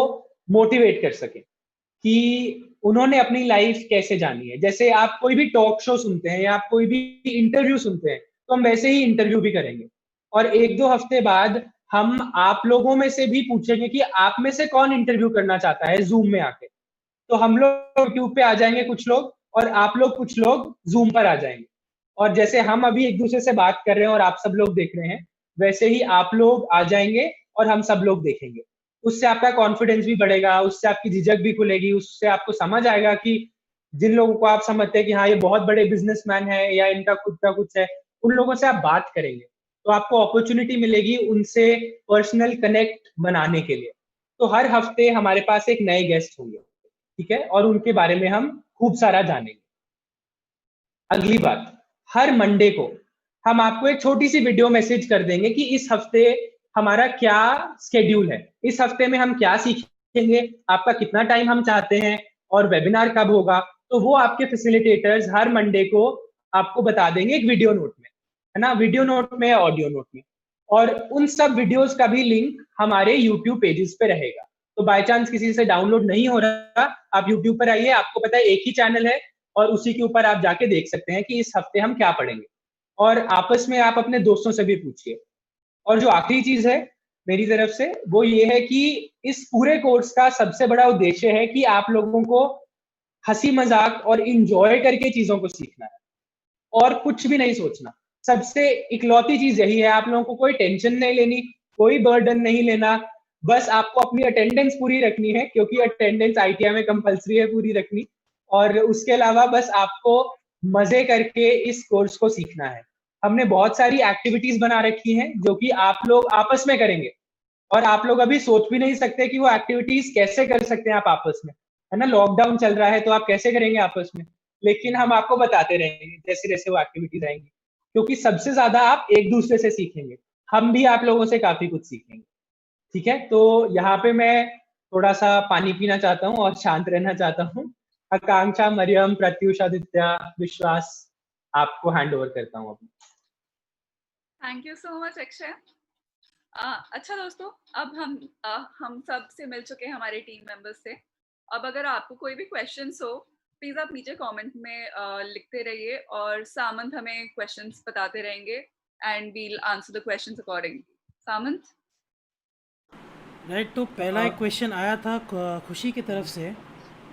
मोटिवेट कर सके कि उन्होंने अपनी लाइफ कैसे जानी है। जैसे आप कोई भी टॉक शो सुनते हैं या आप कोई भी इंटरव्यू सुनते हैं, तो हम वैसे ही इंटरव्यू भी करेंगे। और 1-2 हफ्ते बाद हम आप लोगों में से भी पूछेंगे कि आप में से कौन इंटरव्यू करना चाहता है जूम में आके। तो हम लोग यूट्यूब पे आ जाएंगे कुछ लोग, और आप लोग कुछ लोग जूम पर आ जाएंगे। और जैसे हम अभी एक दूसरे से बात कर रहे हैं और आप सब लोग देख रहे हैं, वैसे ही आप लोग आ जाएंगे और हम सब लोग देखेंगे। उससे आपका कॉन्फिडेंस भी बढ़ेगा, उससे आपकी झिझक भी खुलेगी, उससे आपको समझ आएगा कि जिन लोगों को आप समझते हैं कि हाँ ये बहुत बड़े बिजनेसमैन है या इनका खुद का कुछ है, उन लोगों से आप बात करेंगे तो आपको अपॉर्चुनिटी मिलेगी उनसे पर्सनल कनेक्ट बनाने के लिए। तो हर हफ्ते हमारे पास एक नए गेस्ट होंगे, ठीक है, और उनके बारे में हम खूब सारा जानेंगे। अगली बात, हर मंडे को हम आपको एक छोटी सी वीडियो मैसेज कर देंगे कि इस हफ्ते हमारा क्या स्केड्यूल है, इस हफ्ते में हम क्या सीखेंगे, आपका कितना टाइम हम चाहते हैं और वेबिनार कब होगा। तो वो आपके फैसिलिटेटर्स हर मंडे को आपको बता देंगे एक वीडियो नोट में, है ना, वीडियो नोट में या ऑडियो नोट में। और उन सब वीडियोस का भी लिंक हमारे यूट्यूब पेजेस पे रहेगा। तो बाय चांस किसी से डाउनलोड नहीं हो रहा, आप यूट्यूब पर आइए, आपको पता है एक ही चैनल है और उसी के ऊपर आप जाके देख सकते हैं कि इस हफ्ते हम क्या पढ़ेंगे। और आपस में आप अपने दोस्तों से भी पूछिए। और जो आखिरी चीज है मेरी तरफ से वो ये है कि इस पूरे कोर्स का सबसे बड़ा उद्देश्य है कि आप लोगों को हंसी मजाक और इंजॉय करके चीजों को सीखना है और कुछ भी नहीं सोचना। सबसे इकलौती चीज यही है, आप लोगों को कोई टेंशन नहीं लेनी, कोई बर्डन नहीं लेना, बस आपको अपनी अटेंडेंस पूरी रखनी है, क्योंकि अटेंडेंस ITI में कंपलसरी है पूरी रखनी। और उसके अलावा बस आपको मजे करके इस कोर्स को सीखना है। हमने बहुत सारी एक्टिविटीज बना रखी हैं जो कि आप लोग आपस में करेंगे, और आप लोग अभी सोच भी नहीं सकते कि वो एक्टिविटीज कैसे कर सकते हैं आप आपस में, है ना। लॉकडाउन चल रहा है तो आप कैसे करेंगे आपस में, लेकिन हम आपको बताते रहेंगे जैसे जैसे वो एक्टिविटीज आएंगी, क्योंकि सबसे ज्यादा आप एक दूसरे से सीखेंगे, हम भी आप लोगों से काफी कुछ सीखेंगे। ठीक है, तो यहाँ पे मैं थोड़ा सा पानी पीना चाहता हूँ और शांत रहना चाहता हूँ। आकांक्षा, मरियम, प्रत्युष, आदित्य, विश्वास, आपको हैंड ओवर करता हूँ अभी। Thank you so much Akshay. अच्छा दोस्तों, अब हम सब से मिल चुके हैं हमारे टीम मेंबर्स से। अब अगर आपको कोई भी क्वेश्चंस हो, प्लीज आप नीचे कमेंट में लिखते रहिए और सामंत हमें क्वेश्चंस बताते रहेंगे and we'll answer the questions accordingly. Samant? Right, तो पहला एक क्वेश्चन आया था खुशी की तरफ से।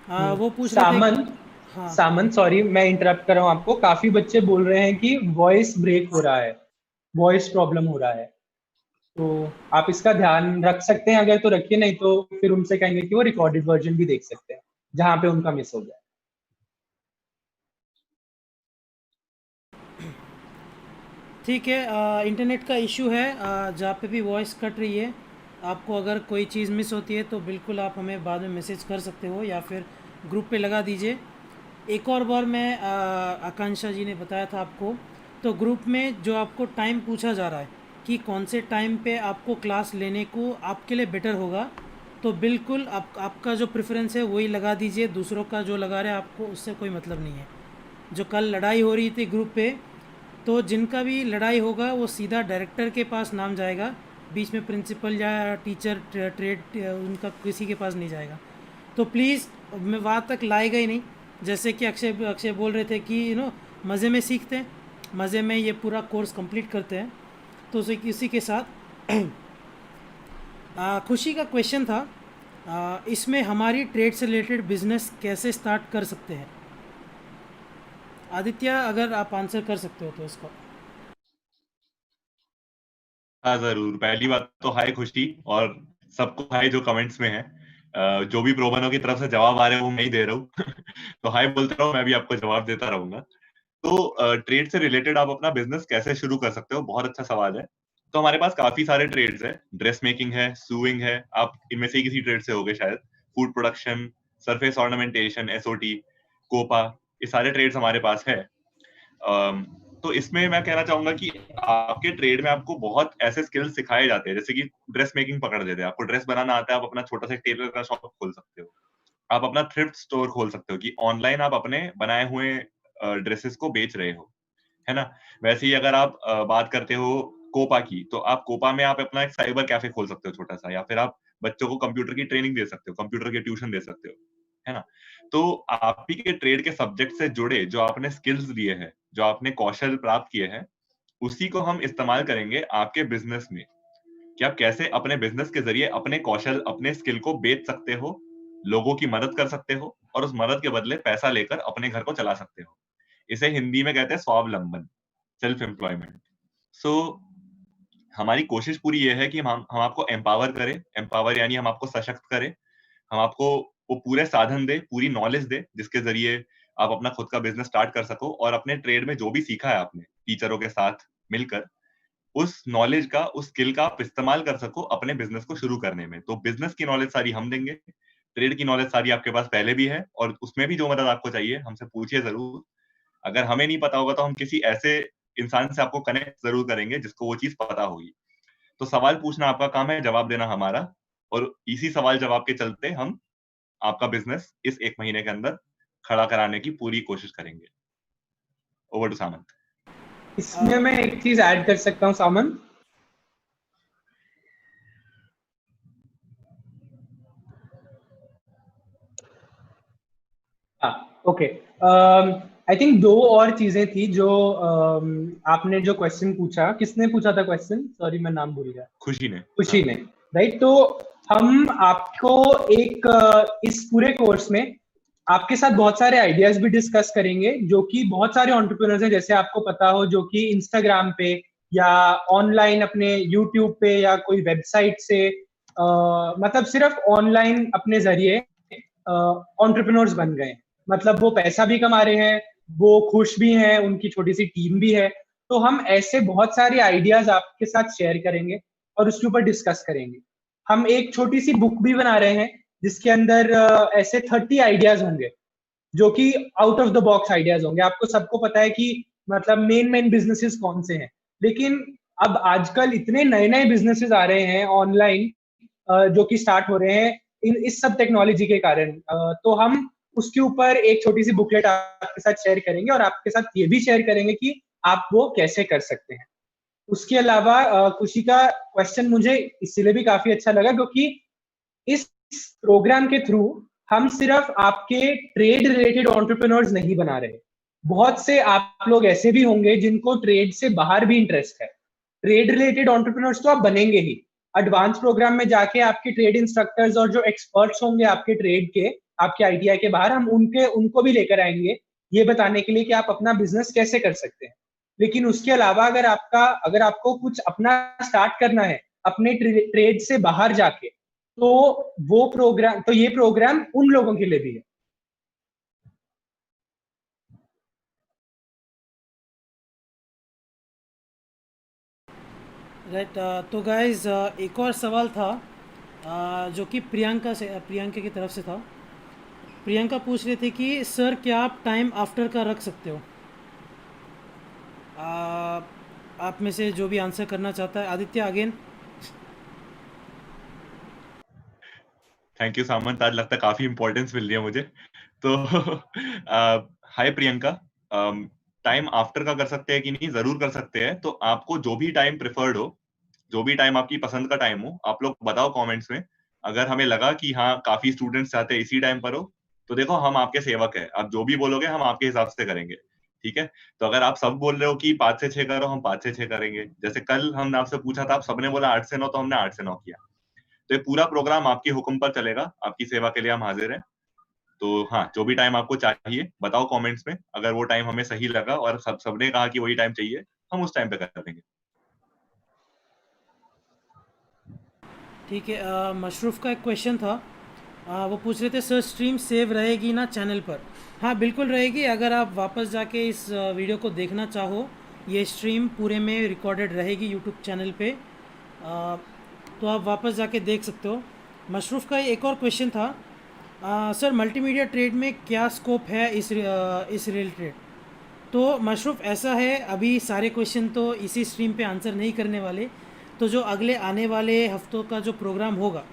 वो पूछ रहे थे सामंत, हाँ सामंत सॉरी मैं इंटरप्ट कर रहा हूँ आपको। काफी बच्चे बोल रहे हैं कि वॉइस ब्रेक हो रहा है, वॉइस प्रॉब्लम हो रहा है, तो आप इसका ध्यान रख सकते हैं अगर तो रखिए, नहीं तो फिर उनसे कहेंगे कि वो रिकॉर्डेड वर्जन भी देख सकते हैं जहाँ पे उनका मिस हो गया। ठीक है, इंटरनेट का इशू है, जहाँ पे भी वॉइस कट रही है, आपको अगर कोई चीज़ मिस होती है तो बिल्कुल आप हमें बाद में मैसेज कर सकते हो या फिर ग्रुप पे लगा दीजिए। एक और बार मैं आकांक्षा जी ने बताया था आपको, तो ग्रुप में जो आपको टाइम पूछा जा रहा है कि कौन से टाइम पे आपको क्लास लेने को आपके लिए बेटर होगा, तो बिल्कुल आपका जो प्रेफरेंस है वही लगा दीजिए। दूसरों का जो लगा रहे हैं आपको उससे कोई मतलब नहीं है। जो कल लड़ाई हो रही थी ग्रुप पे, तो जिनका भी लड़ाई होगा वो सीधा डायरेक्टर के पास नाम जाएगा, बीच में प्रिंसिपल या टीचर ट्रेड उनका किसी के पास नहीं जाएगा। तो प्लीज़ मैं वहाँ तक लाएगा ही नहीं। जैसे कि अक्षय बोल रहे थे कि मज़े में सीखते हैं, मज़े में ये पूरा कोर्स कंप्लीट करते हैं। तो इसी के साथ खुशी का क्वेश्चन था, इसमें हमारी ट्रेड से रिलेटेड बिजनेस कैसे स्टार्ट कर सकते हैं? आदित्य, अगर आप आंसर कर सकते हो तो इसको। हाँ जरूर। पहली बात तो हाय खुशी, और सबको हाय जो कमेंट्स में है। जो भी प्रोबनो की तरफ से जवाब आ रहे हैं वो मैं ही दे रहा हूँ। तो हाय बोलते रहो, मैं भी आपको जवाब देता रहूंगा। तो ट्रेड से रिलेटेड आप अपना बिजनेस कैसे शुरू कर सकते हो, बहुत अच्छा सवाल है। तो हमारे पास काफी सारे ट्रेड्स है। ड्रेस मेकिंग है, सूइंग है, आप इनमें से किसी ट्रेड से होगे शायद। Food production, surface ornamentation, SOT, COPA, ये सारे ट्रेड्स हमारे पास है। तो इसमें मैं कहना चाहूंगा कि आपके ट्रेड में आपको बहुत ऐसे स्किल्स सिखाए जाते हैं, जैसे कि ड्रेस मेकिंग पकड़ लेते हैं, आपको ड्रेस बनाना आता है, आप अपना छोटा सा टेलर का शॉप खोल सकते हो। आप अपना थ्रिफ्ट स्टोर खोल सकते हो कि ऑनलाइन आप अपने बनाए हुए ड्रेसेस को बेच रहे हो, है ना। वैसे ही अगर आप बात करते हो कोपा की, तो आप कोपा में आप अपना एक साइबर कैफे खोल सकते हो छोटा सा, या फिर आप बच्चों को कंप्यूटर की ट्रेनिंग दे सकते हो, कंप्यूटर की ट्यूशन दे सकते हो, है ना। तो आप ही के ट्रेड के सब्जेक्ट से जुड़े जो आपने स्किल्स दिए हैं, जो आपने कौशल प्राप्त किए हैं, उसी को हम इस्तेमाल करेंगे आपके बिजनेस में, कि आप कैसे अपने बिजनेस के जरिए अपने कौशल, अपने स्किल को बेच सकते हो, लोगों की मदद कर सकते हो, और उस मदद के बदले पैसा लेकर अपने घर को चला सकते हो। इसे हिंदी में कहते हैं स्वावलंबन, सेल्फ एम्प्लॉयमेंट। सो हमारी कोशिश पूरी ये है कि हम आपको एम्पावर करें। एम्पावर यानी हम आपको सशक्त करें, हम आपको वो पूरे साधन दे, पूरी नॉलेज दे, जिसके जरिए आप अपना खुद का बिजनेस स्टार्ट कर सको, और अपने ट्रेड में जो भी सीखा है आपने टीचरों के साथ मिलकर, उस नॉलेज का, उस स्किल का आप इस्तेमाल कर सको अपने बिजनेस को शुरू करने में। तो बिजनेस की नॉलेज सारी हम देंगे, ट्रेड की नॉलेज सारी आपके पास पहले भी है, और उसमें भी जो मदद आपको चाहिए हमसे पूछिए जरूर। अगर हमें नहीं पता होगा तो हम किसी ऐसे इंसान से आपको कनेक्ट जरूर करेंगे जिसको वो चीज पता होगी। तो सवाल पूछना आपका काम है, जवाब देना हमारा, और इसी सवाल जवाब के चलते हम आपका बिजनेस इस 1 महीने के अंदर खड़ा कराने की पूरी कोशिश करेंगे। ओवर टू सामंत। इसमें मैं एक चीज ऐड कर सकता हूँ सामंत। ओके, आई थिंक 2 और चीजें थी जो आपने जो क्वेश्चन पूछा, किसने पूछा था क्वेश्चन? सॉरी मैं नाम भूल गया। खुशी ने। खुशी ने, राइट। तो हम आपको एक इस पूरे कोर्स में आपके साथ बहुत सारे आइडियाज भी डिस्कस करेंगे, जो कि बहुत सारे एंटरप्रेन्योर्स हैं, जैसे आपको पता हो, जो कि इंस्टाग्राम पे या ऑनलाइन अपने यूट्यूब पे या कोई वेबसाइट से मतलब सिर्फ ऑनलाइन अपने जरिए एंटरप्रेन्योर्स बन गए। मतलब वो पैसा भी कमा रहे हैं, वो खुश भी हैं, उनकी छोटी सी टीम भी है। तो हम ऐसे बहुत सारे आइडियाज आपके साथ शेयर करेंगे और उसके ऊपर डिस्कस करेंगे। हम एक छोटी सी बुक भी बना रहे हैं जिसके अंदर ऐसे 30 आइडियाज होंगे, जो कि out of the box ideas होंगे। आपको सबको पता है कि मतलब मेन बिजनेसेस कौन से हैं, लेकिन अब आजकल इतने नए नए बिजनेसेस आ रहे हैं ऑनलाइन जो कि स्टार्ट हो रहे हैं इस सब टेक्नोलॉजी के कारण। तो हम उसके ऊपर एक छोटी सी बुकलेट आपके साथ शेयर करेंगे और आपके साथ ये भी शेयर करेंगे कि आप वो कैसे कर सकते हैं। उसके अलावा खुशी का क्वेश्चन मुझे इसलिए भी काफी अच्छा लगा क्योंकि इस प्रोग्राम के थ्रू हम सिर्फ आपके ट्रेड रिलेटेड एंटरप्रेन्योर्स नहीं बना रहे, बहुत से आप लोग ऐसे भी होंगे जिनको ट्रेड से बाहर भी इंटरेस्ट है। ट्रेड रिलेटेड एंटरप्रेन्योर्स तो आप बनेंगे ही, एडवांस प्रोग्राम में जाके आपके ट्रेड इंस्ट्रक्टर्स और जो एक्सपर्ट्स होंगे आपके ट्रेड के, आपके आईटीआई के बाहर, हम उनको भी लेकर आएंगे ये बताने के लिए कि आप अपना बिजनेस कैसे कर सकते हैं। लेकिन उसके अलावा अगर आपको कुछ अपना स्टार्ट करना है अपने ट्रेड से बाहर जाके, तो ये प्रोग्राम उन लोगों के लिए भी है। राइट। तो गाइज एक और सवाल था जो कि प्रियंका की तरफ से था। प्रियंका पूछ रहे थे कि सर क्या आप टाइम आफ्टर का रख सकते हो? आप में से जो भी आंसर करना चाहता है। आदित्य अगेन। थैंक यू सामंत, आज लगता है काफी इंपॉर्टेंस मिल रही है मुझे। तो हाय प्रियंका, टाइम आफ्टर का कर सकते हैं कि नहीं? जरूर कर सकते हैं। तो आपको जो भी टाइम प्रेफर्ड हो, जो भी टाइम आपकी पसंद का टाइम हो, आप लोग बताओ कमेंट्स में। अगर हमें लगा कि हाँ काफी स्टूडेंट्स चाहते हैं इसी टाइम पर हो, तो देखो हम आपके सेवक हैं, आप जो भी बोलोगे हम आपके हिसाब से करेंगे, ठीक है? तो अगर आप सब बोल रहे हो कि 5 से 6 करो, हम 5 से 6 करेंगे। जैसे कल हमने आपसे पूछा था, आप सबने बोला 8 से 9, तो हमने 8 से 9 किया। तो ये पूरा प्रोग्राम आपके हुक्म पर चलेगा, आपकी सेवा के लिए हम हाजिर हैं। तो हाँ, जो भी टाइम आपको चाहिए बताओ कमेंट्स में। अगर वो टाइम हमें सही लगा और सबने कहा कि वही टाइम चाहिए, हम उस टाइम पे कर देंगे। ठीक है। मशरूफ का एक क्वेश्चन था। वो पूछ रहे थे सर स्ट्रीम सेव रहेगी ना चैनल पर? हाँ बिल्कुल रहेगी। अगर आप वापस जाके इस वीडियो को देखना चाहो, ये स्ट्रीम पूरे में रिकॉर्डेड रहेगी यूट्यूब चैनल पे, तो आप वापस जाके देख सकते हो। मशरूफ का एक और क्वेश्चन था, सर मल्टीमीडिया ट्रेड में क्या स्कोप है इस रिलेटेड? तो मशरूफ ऐसा है, अभी सारे क्वेश्चन तो इसी स्ट्रीम पे आंसर नहीं करने वाले। तो जो अगले आने वाले हफ्तों का जो प्रोग्राम होगा,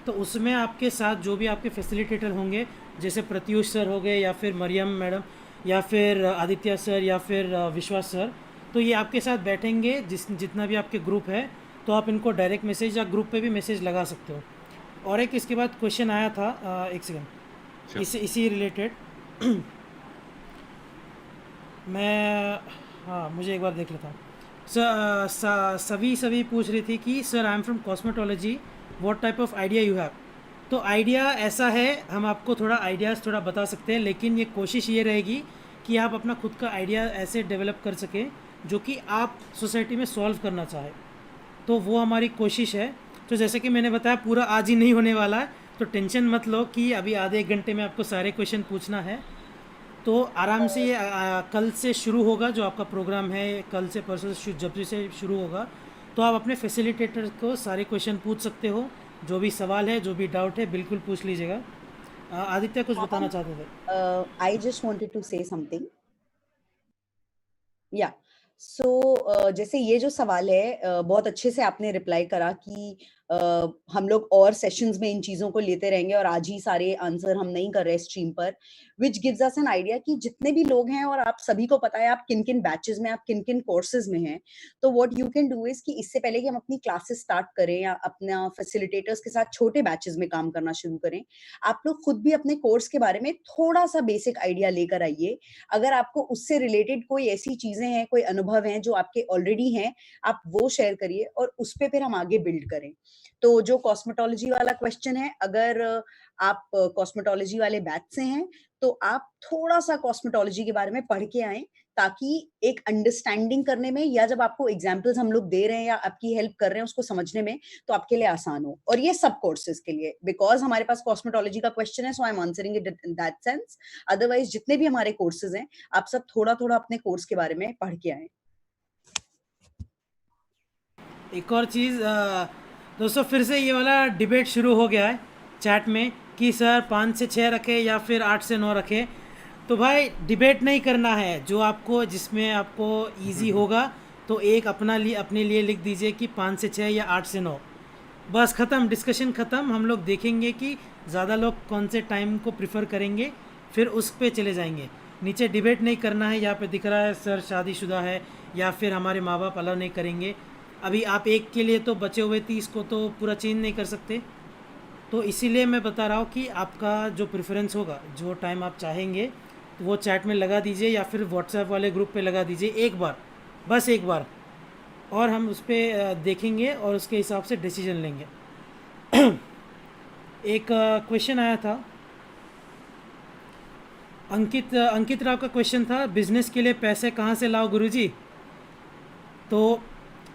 तो उसमें आपके साथ जो भी आपके फैसिलिटेटर होंगे, जैसे प्रत्युष सर हो गए, या फिर मरियम मैडम, या फिर आदित्य सर, या फिर विश्वास सर, तो ये आपके साथ बैठेंगे। जितना भी आपके ग्रुप है, तो आप इनको डायरेक्ट मैसेज या ग्रुप पे भी मैसेज लगा सकते हो। और एक इसके बाद क्वेश्चन आया था, एक सेकंड, इसी रिलेटेड मैं, हाँ मुझे एक बार देख लेता हूँ। सभी पूछ रही थी कि sir I am from cosmetology, what type of idea you have? तो आइडिया ऐसा है, हम आपको थोड़ा आइडियाज़ थोड़ा बता सकते हैं, लेकिन ये कोशिश ये रहेगी कि आप अपना खुद का आइडिया ऐसे डेवलप कर सकें जो कि आप सोसाइटी में सॉल्व करना चाहें। तो वो हमारी कोशिश है। तो जैसे कि मैंने बताया, पूरा आज ही नहीं होने वाला है, तो टेंशन मत लो कि अभी आधे एक घंटे में आपको सारे क्वेश्चन पूछना है। तो आराम से ये कल से शुरू होगा जो आपका प्रोग्राम है, कल से परसों जब से शुरू होगा, तो आप अपने फैसिलिटेटर को सारे क्वेश्चन पूछ सकते हो। जो भी सवाल है, जो भी डाउट है, बिल्कुल पूछ लीजिएगा। आदित्य कुछ बताना चाहते थे? I just wanted to say something. या सो जैसे ये जो सवाल है, बहुत अच्छे से आपने रिप्लाई करा कि हम लोग और सेशंस में इन चीजों को लेते रहेंगे और आज ही सारे आंसर हम नहीं कर रहे स्ट्रीम पर, which gives us an idea कि जितने भी लोग हैं और आप सभी को पता है आप किन किन बैचेस में, आप किन किन कोर्सेज में हैं। तो what you can do is कि इससे पहले कि हम अपनी क्लासेस स्टार्ट करें या अपना फैसिलिटेटर्स के साथ छोटे बैचेस में काम करना शुरू करें, आप लोग खुद भी अपने कोर्स के बारे में थोड़ा सा बेसिक आइडिया लेकर आइए। अगर आपको उससे रिलेटेड कोई ऐसी चीजें हैं, कोई अनुभव हैं जो आपके ऑलरेडी हैं, आप वो शेयर करिए और उस पर फिर हम आगे बिल्ड करें। तो जो कॉस्मेटोलॉजी वाला क्वेश्चन है, अगर आप कॉस्मेटोलॉजी वाले बैच से हैं तो आप थोड़ा सा कॉस्मेटोलॉजी के बारे में पढ़ के आएं, ताकि एक अंडरस्टैंडिंग करने में, या जब आपको एग्जांपल्स हम लोग दे रहे हैं या आपकी हेल्प कर रहे हैं उसको समझने में, तो आपके लिए आसान हो। और ये सब कोर्सेज के लिए, बिकॉज हमारे पास कॉस्मेटोलॉजी का क्वेश्चन है, so I am answering it in that sense. Otherwise जितने भी हमारे कोर्सेज हैं, आप सब थोड़ा थोड़ा अपने कोर्स के बारे में पढ़ के आए। एक और चीज़ दोस्तों, फिर से ये वाला डिबेट शुरू हो गया है चैट में कि सर 5 से 6 रखें या फिर 8 से 9 रखें। तो भाई डिबेट नहीं करना है, जो आपको जिसमें आपको इजी होगा तो एक अपने लिए लिख दीजिए कि 5 से 6 या 8 से 9, बस ख़त्म, डिस्कशन ख़त्म। हम लोग देखेंगे कि ज़्यादा लोग कौन से टाइम को प्रिफर करेंगे, फिर उस पे चले जाएंगे। नीचे डिबेट नहीं करना है। यहाँ पे दिख रहा है सर शादीशुदा है या फिर हमारे माँ बाप अलाउ नहीं करेंगे। अभी आप एक के लिए तो बचे हुए 30 को तो पूरा चेंज नहीं कर सकते, तो इसीलिए मैं बता रहा हूँ कि आपका जो प्रेफरेंस होगा, जो टाइम आप चाहेंगे, तो वो चैट में लगा दीजिए या फिर व्हाट्सएप वाले ग्रुप पे लगा दीजिए एक बार, बस एक बार, और हम उस पर देखेंगे और उसके हिसाब से डिसीजन लेंगे। एक क्वेश्चन आया था अंकित राव का क्वेश्चन था, बिजनेस के लिए पैसे कहाँ से लाओ गुरुजी? तो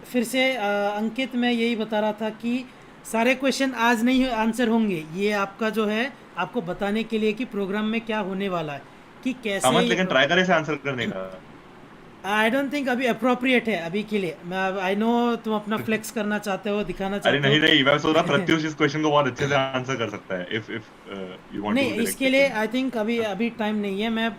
फिर से अंकित, मैं यही बता रहा था कि सारे क्वेश्चन आज नहीं आंसर होंगे, ये आपका जो है आपको बताने के लिए कि प्रोग्राम में क्या होने वाला है, कि कैसे। लेकिन ट्राई करें इसे आंसर करने का। आई डोंट थिंक अभी अप्रोप्रिएट है अभी के लिए। मैं आई नो तुम अपना फ्लेक्स करना चाहते हो, दिखाना चाहते हो। अरे नहीं, मैं सोच रहा प्रत्युष इस क्वेश्चन को बहुत अच्छे से आंसर कर सकता है इफ यू वांट टू। नहीं, इसके लिए आई थिंक अभी टाइम नहीं है। मैं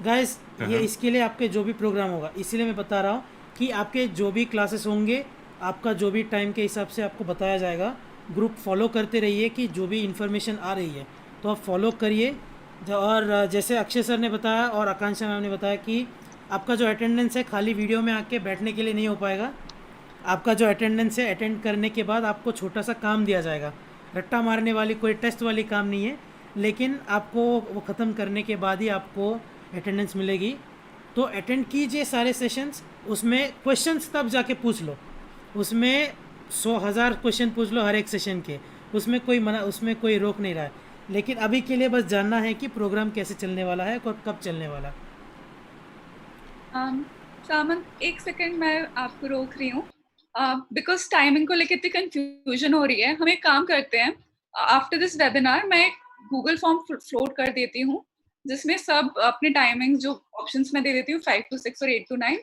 गाइस ये इसके लिए आपके जो भी प्रोग्राम होगा, इसीलिए मैं बता रहा हूँ कि आपके जो भी क्लासेस होंगे, आपका जो भी टाइम के हिसाब से आपको बताया जाएगा। ग्रुप फॉलो करते रहिए कि जो भी इन्फॉर्मेशन आ रही है तो आप फॉलो करिए। और जैसे अक्षय सर ने बताया और आकांक्षा मैम ने बताया कि आपका जो अटेंडेंस है खाली वीडियो में आके बैठने के लिए नहीं हो पाएगा। आपका जो अटेंडेंस है, अटेंड करने के बाद आपको छोटा सा काम दिया जाएगा, रट्टा मारने वाली कोई टेस्ट वाली काम नहीं है, लेकिन आपको वो ख़त्म करने के बाद ही आपको अटेंडेंस मिलेगी। तो अटेंड कीजिए सारे सेशंस। उसमें क्वेश्चंस तब जाके पूछ लो, उसमें 100,000 क्वेश्चन पूछ लो हर एक सेशन के, उसमें कोई रोक नहीं रहा है। लेकिन अभी के लिए बस जानना है कि प्रोग्राम कैसे चलने वाला है और कब चलने वाला है। सामंत, एक सेकंड मैं आपको रोक रही हूँ बिकॉज टाइमिंग को लेकर इतनी कंफ्यूजन हो रही है। हम एक काम करते हैं, आफ्टर दिस वेबिनार मैं गूगल फॉर्म फ्लोट कर देती हूँ जिसमें सब अपने टाइमिंग जो ऑप्शंस मैं दे देती हूँ 5 to 6 और 8 to 9,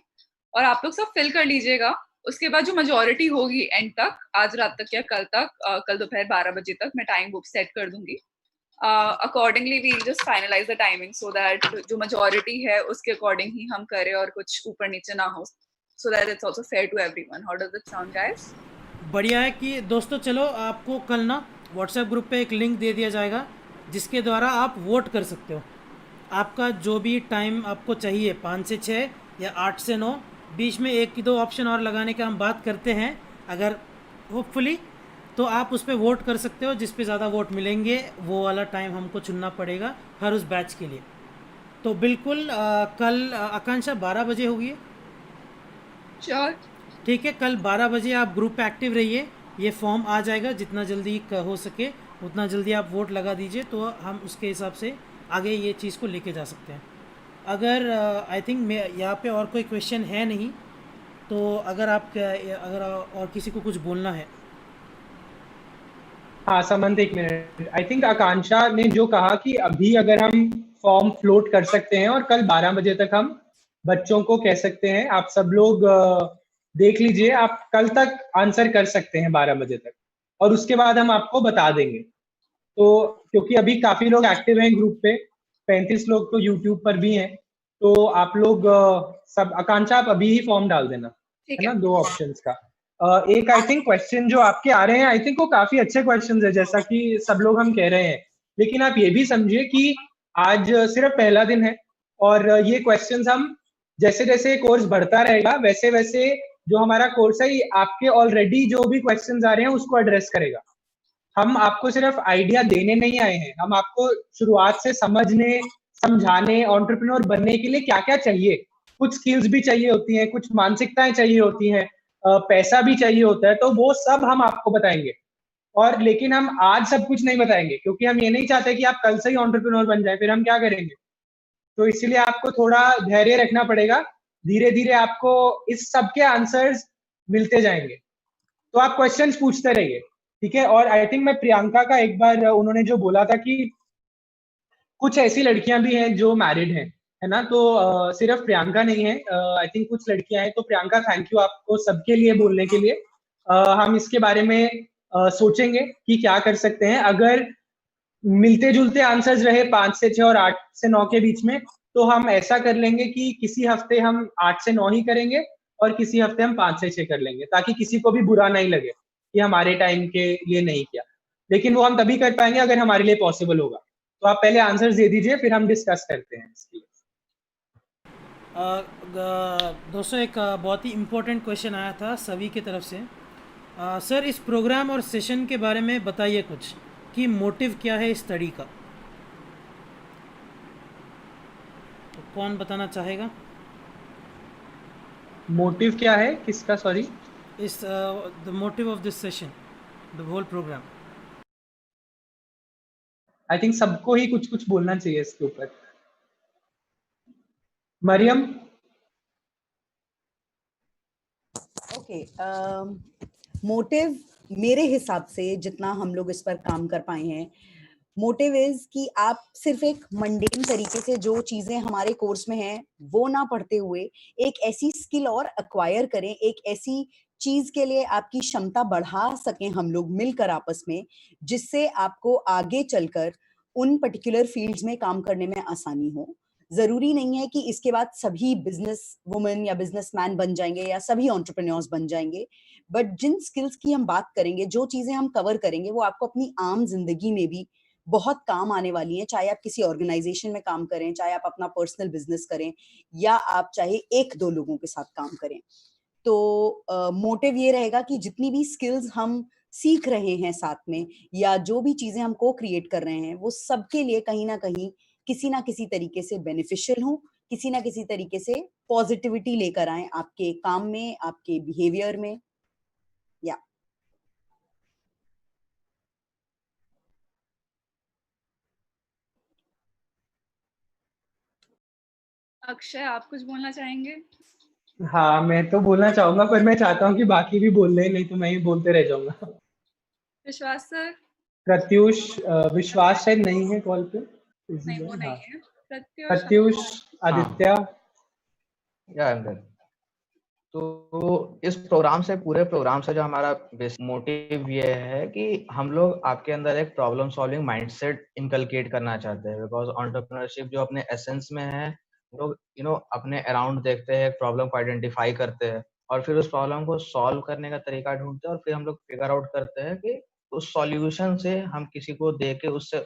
और आप लोग सब फिल कर लीजिएगा। उसके बाद जो मेजोरिटी होगी एंड तक, आज रात तक या कल तक, कल दोपहर 12 बजे तक मैं टाइम बुक सेट कर दूंगी। Accordingly we just finalise the timing so that जो मेजोरिटी है उसके अकॉर्डिंग ही हम करें और कुछ ऊपर नीचे ना हो, so that it's also fair to everyone. How does it sound, guys? बढ़िया है कि दोस्तों, चलो आपको कल ना व्हाट्सएप ग्रुप पे एक लिंक दे दिया जाएगा जिसके द्वारा आप वोट कर सकते हो। आपका जो भी टाइम आपको चाहिए, 5 से 6 या 8 से 9, बीच में 1 की 2 ऑप्शन और लगाने का हम बात करते हैं अगर होपफुली, तो आप उस पर वोट कर सकते हो। जिस पे ज़्यादा वोट मिलेंगे वो वाला टाइम हमको चुनना पड़ेगा हर उस बैच के लिए। तो बिल्कुल कल आकांक्षा 12 बजे होगी? श्योर, ठीक है, कल 12 बजे आप ग्रुप पे एक्टिव रहिए। ये फॉर्म आ जाएगा, जितना जल्दी हो सके उतना जल्दी आप वोट लगा दीजिए, तो हम उसके हिसाब से आगे ये चीज़ को लेके जा सकते हैं। अगर आई थिंक मैं यहाँ पे और कोई क्वेश्चन है नहीं, तो अगर और किसी को कुछ बोलना है। हाँ समंत, एक मिनट। आई थिंक आकांक्षा ने जो कहा कि अभी अगर हम फॉर्म फ्लोट कर सकते हैं और कल 12 बजे तक हम बच्चों को कह सकते हैं, आप सब लोग देख लीजिए, आप कल तक आंसर कर सकते हैं 12 बजे तक, और उसके बाद हम आपको बता देंगे। तो क्योंकि अभी काफी लोग एक्टिव हैं ग्रुप पे, 35 लोग तो यूट्यूब पर भी हैं, तो आप लोग सब, आकांक्षा आप अभी ही फॉर्म डाल देना, है ना, 2 ऑप्शंस का। एक आई थिंक क्वेश्चन जो आपके आ रहे हैं, आई थिंक वो काफी अच्छे क्वेश्चंस है, जैसा कि सब लोग हम कह रहे हैं, लेकिन आप ये भी समझिए कि आज सिर्फ पहला दिन है, और ये क्वेश्चंस हम जैसे जैसे कोर्स बढ़ता रहेगा वैसे वैसे जो हमारा कोर्स है ये आपके ऑलरेडी जो भी क्वेश्चंस आ रहे हैं उसको एड्रेस करेगा। हम आपको सिर्फ आइडिया देने नहीं आए हैं, हम आपको शुरुआत से समझने, समझाने, एंटरप्रेन्योर बनने के लिए क्या क्या चाहिए, कुछ स्किल्स भी चाहिए होती हैं, कुछ मानसिकताएं चाहिए होती हैं, पैसा भी चाहिए होता है, तो वो सब हम आपको बताएंगे। और लेकिन हम आज सब कुछ नहीं बताएंगे, क्योंकि हम ये नहीं चाहते कि आप कल से ही एंटरप्रेन्योर बन जाए, फिर हम क्या करेंगे। तो इसीलिए आपको थोड़ा धैर्य रखना पड़ेगा, धीरे धीरे आपको इस सब के आंसर्स मिलते जाएंगे। तो आप क्वेश्चंस पूछते रहिए, ठीक है। और आई थिंक मैं प्रियंका का, एक बार उन्होंने जो बोला था कि कुछ ऐसी लड़कियां भी हैं जो मैरिड हैं, है ना, तो सिर्फ प्रियंका नहीं है, आई थिंक कुछ लड़कियां हैं। तो प्रियंका, थैंक यू आपको सबके लिए बोलने के लिए। हम इसके बारे में सोचेंगे कि क्या कर सकते हैं। अगर मिलते जुलते आंसर्स रहे 5 से 6 और 8 से 9 के बीच में, तो हम ऐसा कर लेंगे कि किसी हफ्ते हम 8 से 9 ही करेंगे और किसी हफ्ते हम 5 से 6 कर लेंगे, ताकि किसी को भी बुरा नहीं लगे कि हमारे टाइम के लिए नहीं किया। लेकिन वो हम तभी कर पाएंगे अगर हमारे लिए पॉसिबल होगा। तो आप पहले आंसर्स दे दीजिए, फिर हम डिस्कस करते हैं इसके लिए। दोस्तों एक बहुत ही इम्पोर्टेंट क्वेश्चन आया था सभी की तरफ से। सर इस प्रोग्राम और सेशन के बारे में बताइए कुछ कि मोटिव क्या है इस स्टडी का। तो कौन बताना चाहेगा? मोटिव क्या है किसका? Sorry, is the motive of this session, the whole programme. I think सबको ही कुछ कुछ बोलना चाहिए इसके ऊपर। मरियम। ओके, मोटिव मेरे हिसाब से जितना हम लोग इस पर काम कर पाए हैं, मोटिव इज कि आप सिर्फ एक मंडेन तरीके से जो चीजें हमारे कोर्स में हैं वो ना पढ़ते हुए एक ऐसी स्किल और अक्वायर करें, एक ऐसी चीज के लिए आपकी क्षमता बढ़ा सकें हम लोग मिलकर आपस में, जिससे आपको आगे चलकर उन पर्टिकुलर फील्ड्स में काम करने में आसानी हो। जरूरी नहीं है कि इसके बाद सभी बिजनेस वुमेन या बिजनेसमैन बन जाएंगे या सभी एंटरप्रेन्योर्स बन जाएंगे, बट जिन स्किल्स की हम बात करेंगे, जो चीजें हम कवर करेंगे, वो आपको अपनी आम जिंदगी में भी बहुत काम आने वाली हैं। चाहे आप किसी ऑर्गेनाइजेशन में काम करें, चाहे आप अपना पर्सनल बिजनेस करें, या आप चाहे 1-2 लोगों के साथ काम करें। तो मोटिव ये रहेगा कि जितनी भी स्किल्स हम सीख रहे हैं साथ में, या जो भी चीजें हम को क्रिएट कर रहे हैं, वो सबके लिए कहीं ना कहीं किसी ना किसी तरीके से बेनिफिशियल हो, किसी ना किसी तरीके से पॉजिटिविटी लेकर आए आपके काम में, आपके बिहेवियर में। या अक्षय, आप कुछ बोलना चाहेंगे? हाँ, मैं तो बोलना चाहूंगा, पर मैं चाहता हूँ कि बाकी भी बोल लें, नहीं तो मैं ही बोलते रह जाऊंगा। विश्वास सर? प्रत्युष, विश्वास शायद नहीं है कॉल पे। नहीं, वो नहीं हाँ, है। प्रत्युष, प्रत्युष, हाँ। आदित्य। या तो इस प्रोग्राम से, पूरे प्रोग्राम से जो हमारा बेसिक मोटिव ये है कि हम लोग आपके अंदर एक प्रॉब्लम सॉल्विंग माइंडसेट इनकलकेट करना चाहते हैं। बिकॉज एंटरप्रेन्योरशिप जो अपने एसेंस में है, लोग अपने अराउंड देखते हैं, प्रॉब्लम को आइडेंटिफाई करते हैं और फिर उस प्रॉब्लम को सॉल्व करने का तरीका ढूंढते हैं, और फिर हम लोग फिगर आउट करते हैं कि उस सॉल्यूशन से हम किसी को दे के, उससे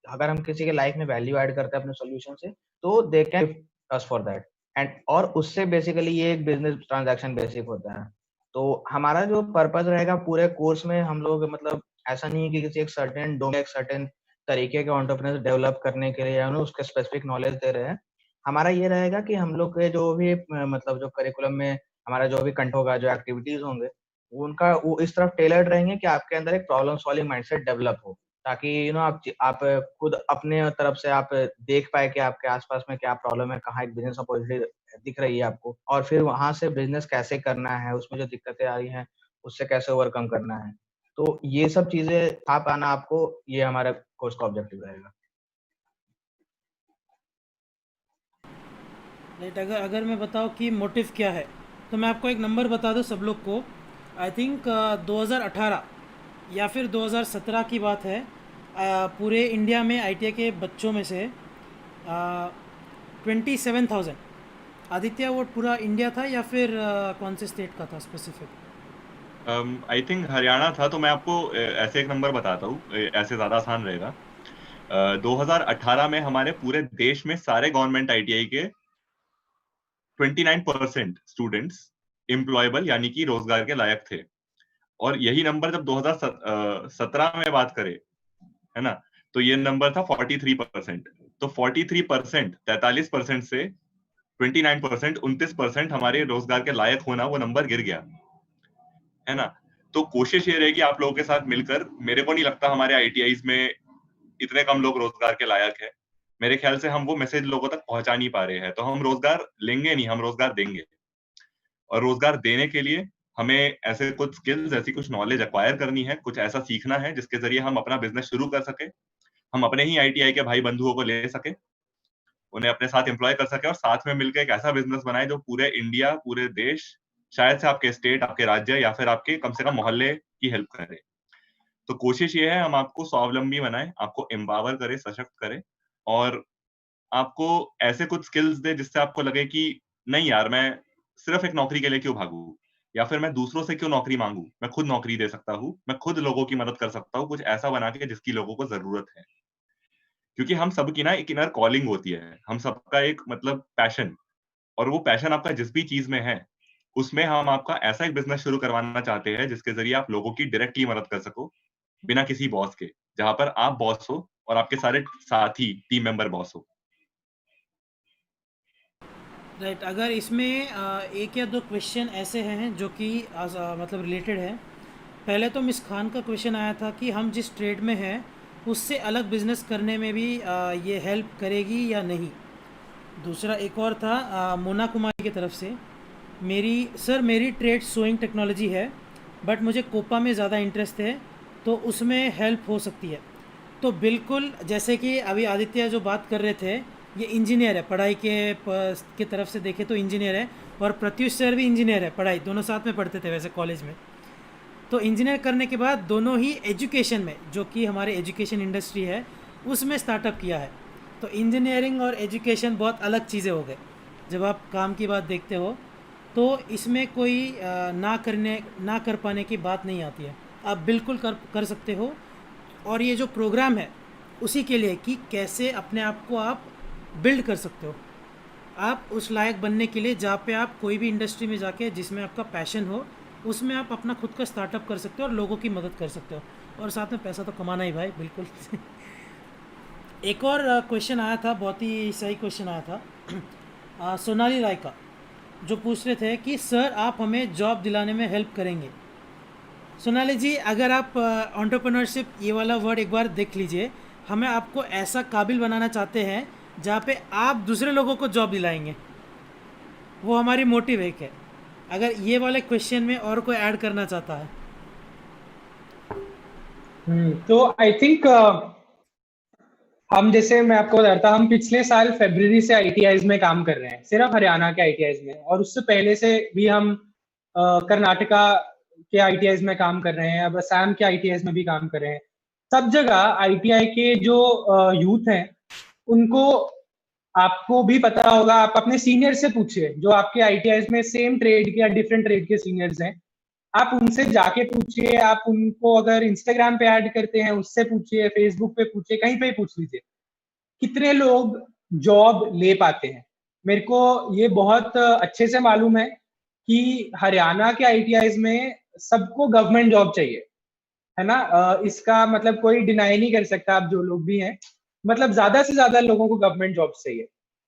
अगर हम किसी के लाइफ में वैल्यू ऐड करते हैं अपने सॉल्यूशन से, तो they can us for that. And और उससे बेसिकली ये एक बिजनेस ट्रांजैक्शन बेसिक होता है। तो हमारा जो पर्पस रहेगा पूरे कोर्स में, हम लोग मतलब ऐसा नहीं है कि किसी एक सर्टेन डोमेन, एक सर्टेन तरीके के एंटरप्रेन्योर डेवलप करने के लिए या उसके स्पेसिफिक नॉलेज दे रहे हैं। हमारा ये रहेगा कि हम लोग के जो भी मतलब जो करिकुलम में हमारा जो भी कंटेंट होगा, जो एक्टिविटीज होंगे, उनका वो इस तरफ टेलर्ड रहेंगे कि आपके अंदर एक प्रॉब्लम सॉल्विंग माइंडसेट डेवलप हो, ताकि आप खुद अपने तरफ से आप देख पाए कि आपके आसपास में क्या प्रॉब्लम है, कहाँ एक बिजनेस अपॉर्चुनिटी दिख रही है आपको, और फिर वहां से बिजनेस कैसे करना है, उसमें जो दिक्कतें आ रही हैं उससे कैसे ओवरकम करना है। तो ये सब चीजें आ पाना आपको, ये हमारा कोर्स का ऑब्जेक्टिव रहेगा। राइट, अगर मैं बताऊँ कि मोटिव क्या है, तो मैं आपको एक नंबर बता दूँ सब लोग को। आई थिंक 2018 या फिर 2017 की बात है। पूरे इंडिया में ITI के बच्चों में से 27,000। आदित्य, वो पूरा इंडिया था या फिर कौन से स्टेट का था स्पेसिफिक? आई थिंक हरियाणा था। तो मैं आपको ऐसे एक नंबर बताता हूँ, ऐसे ज्यादा आसान रहेगा। 2018 में हमारे पूरे देश में सारे गवर्नमेंट ITI के 29% स्टूडेंट्स एम्प्लॉयबल यानी कि रोजगार के लायक थे। और यही नंबर जब 2017 में बात करें, है ना, तो ये नंबर था 43%। तो 43%, 43% से 29%, 29% हमारे रोजगार के लायक होना, वो नंबर गिर गया, है ना। तो कोशिश ये रहेगी आप लोगों के साथ मिलकर, मेरे को नहीं लगता हमारे ITIs में इतने कम लोग रोजगार के लायक है। मेरे ख्याल से हम वो मैसेज लोगों तक पहुंचा नहीं पा रहे हैं। तो हम रोजगार लेंगे नहीं, हम रोजगार देंगे। और रोजगार देने के लिए हमें ऐसे कुछ स्किल्स, ऐसी कुछ नॉलेज एक्वायर करनी है, कुछ ऐसा सीखना है जिसके जरिए हम अपना बिजनेस शुरू कर सके, हम अपने ही ITI के भाई बंधुओं को ले सके, उन्हें अपने साथ एम्प्लॉय कर सके और साथ में मिलकर एक ऐसा बिजनेस बनाए जो पूरे इंडिया, पूरे देश, शायद से आपके स्टेट, आपके राज्य या फिर आपके कम से कम मोहल्ले की हेल्प करे। तो कोशिश ये है हम आपको स्वावलंबी बनाएं, आपको एम्पावर करें, सशक्त करें और आपको ऐसे कुछ स्किल्स दें जिससे आपको लगे कि नहीं यार, मैं सिर्फ एक नौकरी के लिए क्यों भागूं, या फिर मैं दूसरों से क्यों नौकरी मांगू, मैं खुद नौकरी दे सकता हूँ, मैं खुद लोगों की मदद कर सकता हूँ, कुछ ऐसा बना के जिसकी लोगों को जरूरत है। क्योंकि हम सबकी ना एक इनर कॉलिंग होती है, हम सबका एक मतलब पैशन, और वो पैशन आपका जिस भी चीज में है, उसमें हम आपका ऐसा एक बिजनेस शुरू करवाना चाहते हैं जिसके जरिए आप लोगों की डायरेक्टली मदद कर सको, बिना किसी बॉस के, जहां पर आप बॉस हो और आपके सारे साथी टीम मेंबर बॉस हो। राइट, अगर इसमें एक या दो क्वेश्चन ऐसे हैं जो कि मतलब रिलेटेड है। पहले तो मिस खान का क्वेश्चन आया था कि हम जिस ट्रेड में हैं उससे अलग बिजनेस करने में भी ये हेल्प करेगी या नहीं। दूसरा एक और था मोना कुमारी की तरफ से, मेरी ट्रेड सोइंग टेक्नोलॉजी है बट मुझे कोपा में ज़्यादा इंटरेस्ट है, तो उसमें हेल्प हो सकती है। तो बिल्कुल, जैसे कि अभी आदित्य जो बात कर रहे थे, ये इंजीनियर है, पढ़ाई के तरफ से देखें तो इंजीनियर है, और प्रत्युष सर भी इंजीनियर है, पढ़ाई दोनों साथ में पढ़ते थे वैसे कॉलेज में। तो इंजीनियर करने के बाद दोनों ही एजुकेशन में, जो कि हमारे एजुकेशन इंडस्ट्री है, उसमें स्टार्टअप किया है। तो इंजीनियरिंग और एजुकेशन बहुत अलग चीज़ें हो गए जब आप काम की बात देखते हो, तो इसमें कोई ना कर पाने की बात नहीं आती है। आप बिल्कुल कर सकते हो। और ये जो प्रोग्राम है उसी के लिए कि कैसे अपने आप को आप बिल्ड कर सकते हो, आप उस लायक बनने के लिए जहाँ पे आप कोई भी इंडस्ट्री में जाके जिसमें आपका पैशन हो उसमें आप अपना खुद का स्टार्टअप कर सकते हो और लोगों की मदद कर सकते हो, और साथ में पैसा तो कमाना ही भाई, बिल्कुल। एक और क्वेश्चन आया था, बहुत ही सही क्वेश्चन आया था सोनाली राय का, जो पूछ रहे थे कि सर आप हमें जॉब दिलाने में हेल्प करेंगे। सोनाली जी, अगर आप एंटरप्रेन्योरशिप ये वाला वर्ड एक बार देख लीजिए, हमें आपको ऐसा काबिल बनाना चाहते हैं जहाँ पे आप दूसरे लोगों को जॉब दिलाएंगे, वो हमारी मोटिव एक है। अगर ये वाले क्वेश्चन में और कोई ऐड करना चाहता है। तो आई थिंक हम, जैसे मैं आपको बताता, हम पिछले साल फरवरी से आईटीआईज में काम कर रहे हैं, सिर्फ हरियाणा के आईटीआईज में, और उससे पहले से भी हम कर्नाटका के आईटीआईज में काम कर रहे हैं, अब असम के आईटीआईज में भी काम कर रहे हैं। सब जगह आईटीआई के जो यूथ हैं उनको, आपको भी पता होगा, आप अपने सीनियर से पूछिए जो आपके आईटीआईज में सेम ट्रेड के या डिफरेंट ट्रेड के सीनियर्स हैं, आप उनसे जाके पूछिए, आप उनको अगर इंस्टाग्राम पे ऐड करते हैं उससे पूछिए, फेसबुक पे पूछिए, कहीं पे पूछ लीजिए कितने लोग जॉब ले पाते हैं। मेरे को ये बहुत अच्छे से मालूम है कि हरियाणा के आईटीआईज में सबको गवर्नमेंट जॉब चाहिए, है ना। इसका मतलब कोई डिनाई नहीं कर सकता, आप जो लोग भी हैं, मतलब ज्यादा से ज्यादा लोगों को गवर्नमेंट जॉब चाहिए।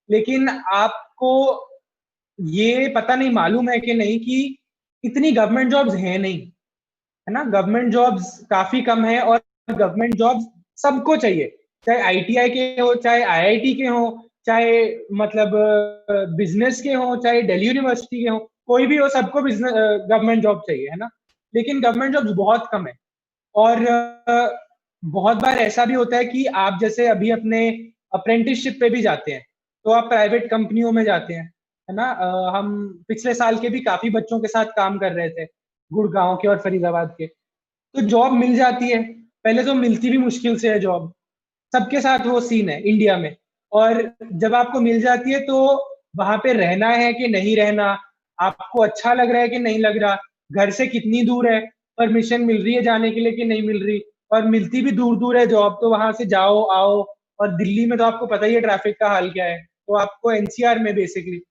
लेकिन आपको ये पता नहीं, मालूम है कि नहीं, कि इतनी गवर्नमेंट जॉब्स हैं नहीं, है ना। गवर्नमेंट जॉब्स काफी कम है, और गवर्नमेंट जॉब्स सबको चाहिए, चाहे आईटीआई के हो, चाहे आईआईटी के हो, चाहे मतलब बिजनेस के हो, चाहे दिल्ली यूनिवर्सिटी के हो, कोई भी हो, सबको बिजनेस गवर्नमेंट जॉब चाहिए, है ना। लेकिन गवर्नमेंट जॉब्स बहुत कम है, और बहुत बार ऐसा भी होता है कि आप जैसे अभी अपने अप्रेंटिसशिप पे भी जाते हैं, तो आप प्राइवेट कंपनियों में जाते हैं, है ना। हम पिछले साल के भी काफी बच्चों के साथ काम कर रहे थे, गुड़गांव के और फरीदाबाद के। तो जॉब मिल जाती है, पहले तो मिलती भी मुश्किल से है जॉब, सबके साथ वो सीन है इंडिया में। और जब आपको मिल जाती है तो वहां पे रहना है कि नहीं रहना, आपको अच्छा लग रहा है कि नहीं लग रहा, घर से कितनी दूर है, परमिशन मिल रही है जाने के लिए कि नहीं मिल रही, और मिलती भी दूर दूर है जॉब, तो वहां से जाओ आओ। और दिल्ली में तो आपको पता ही है ट्रैफिक का हाल क्या है, तो आपको एनसीआर में बेसिकली,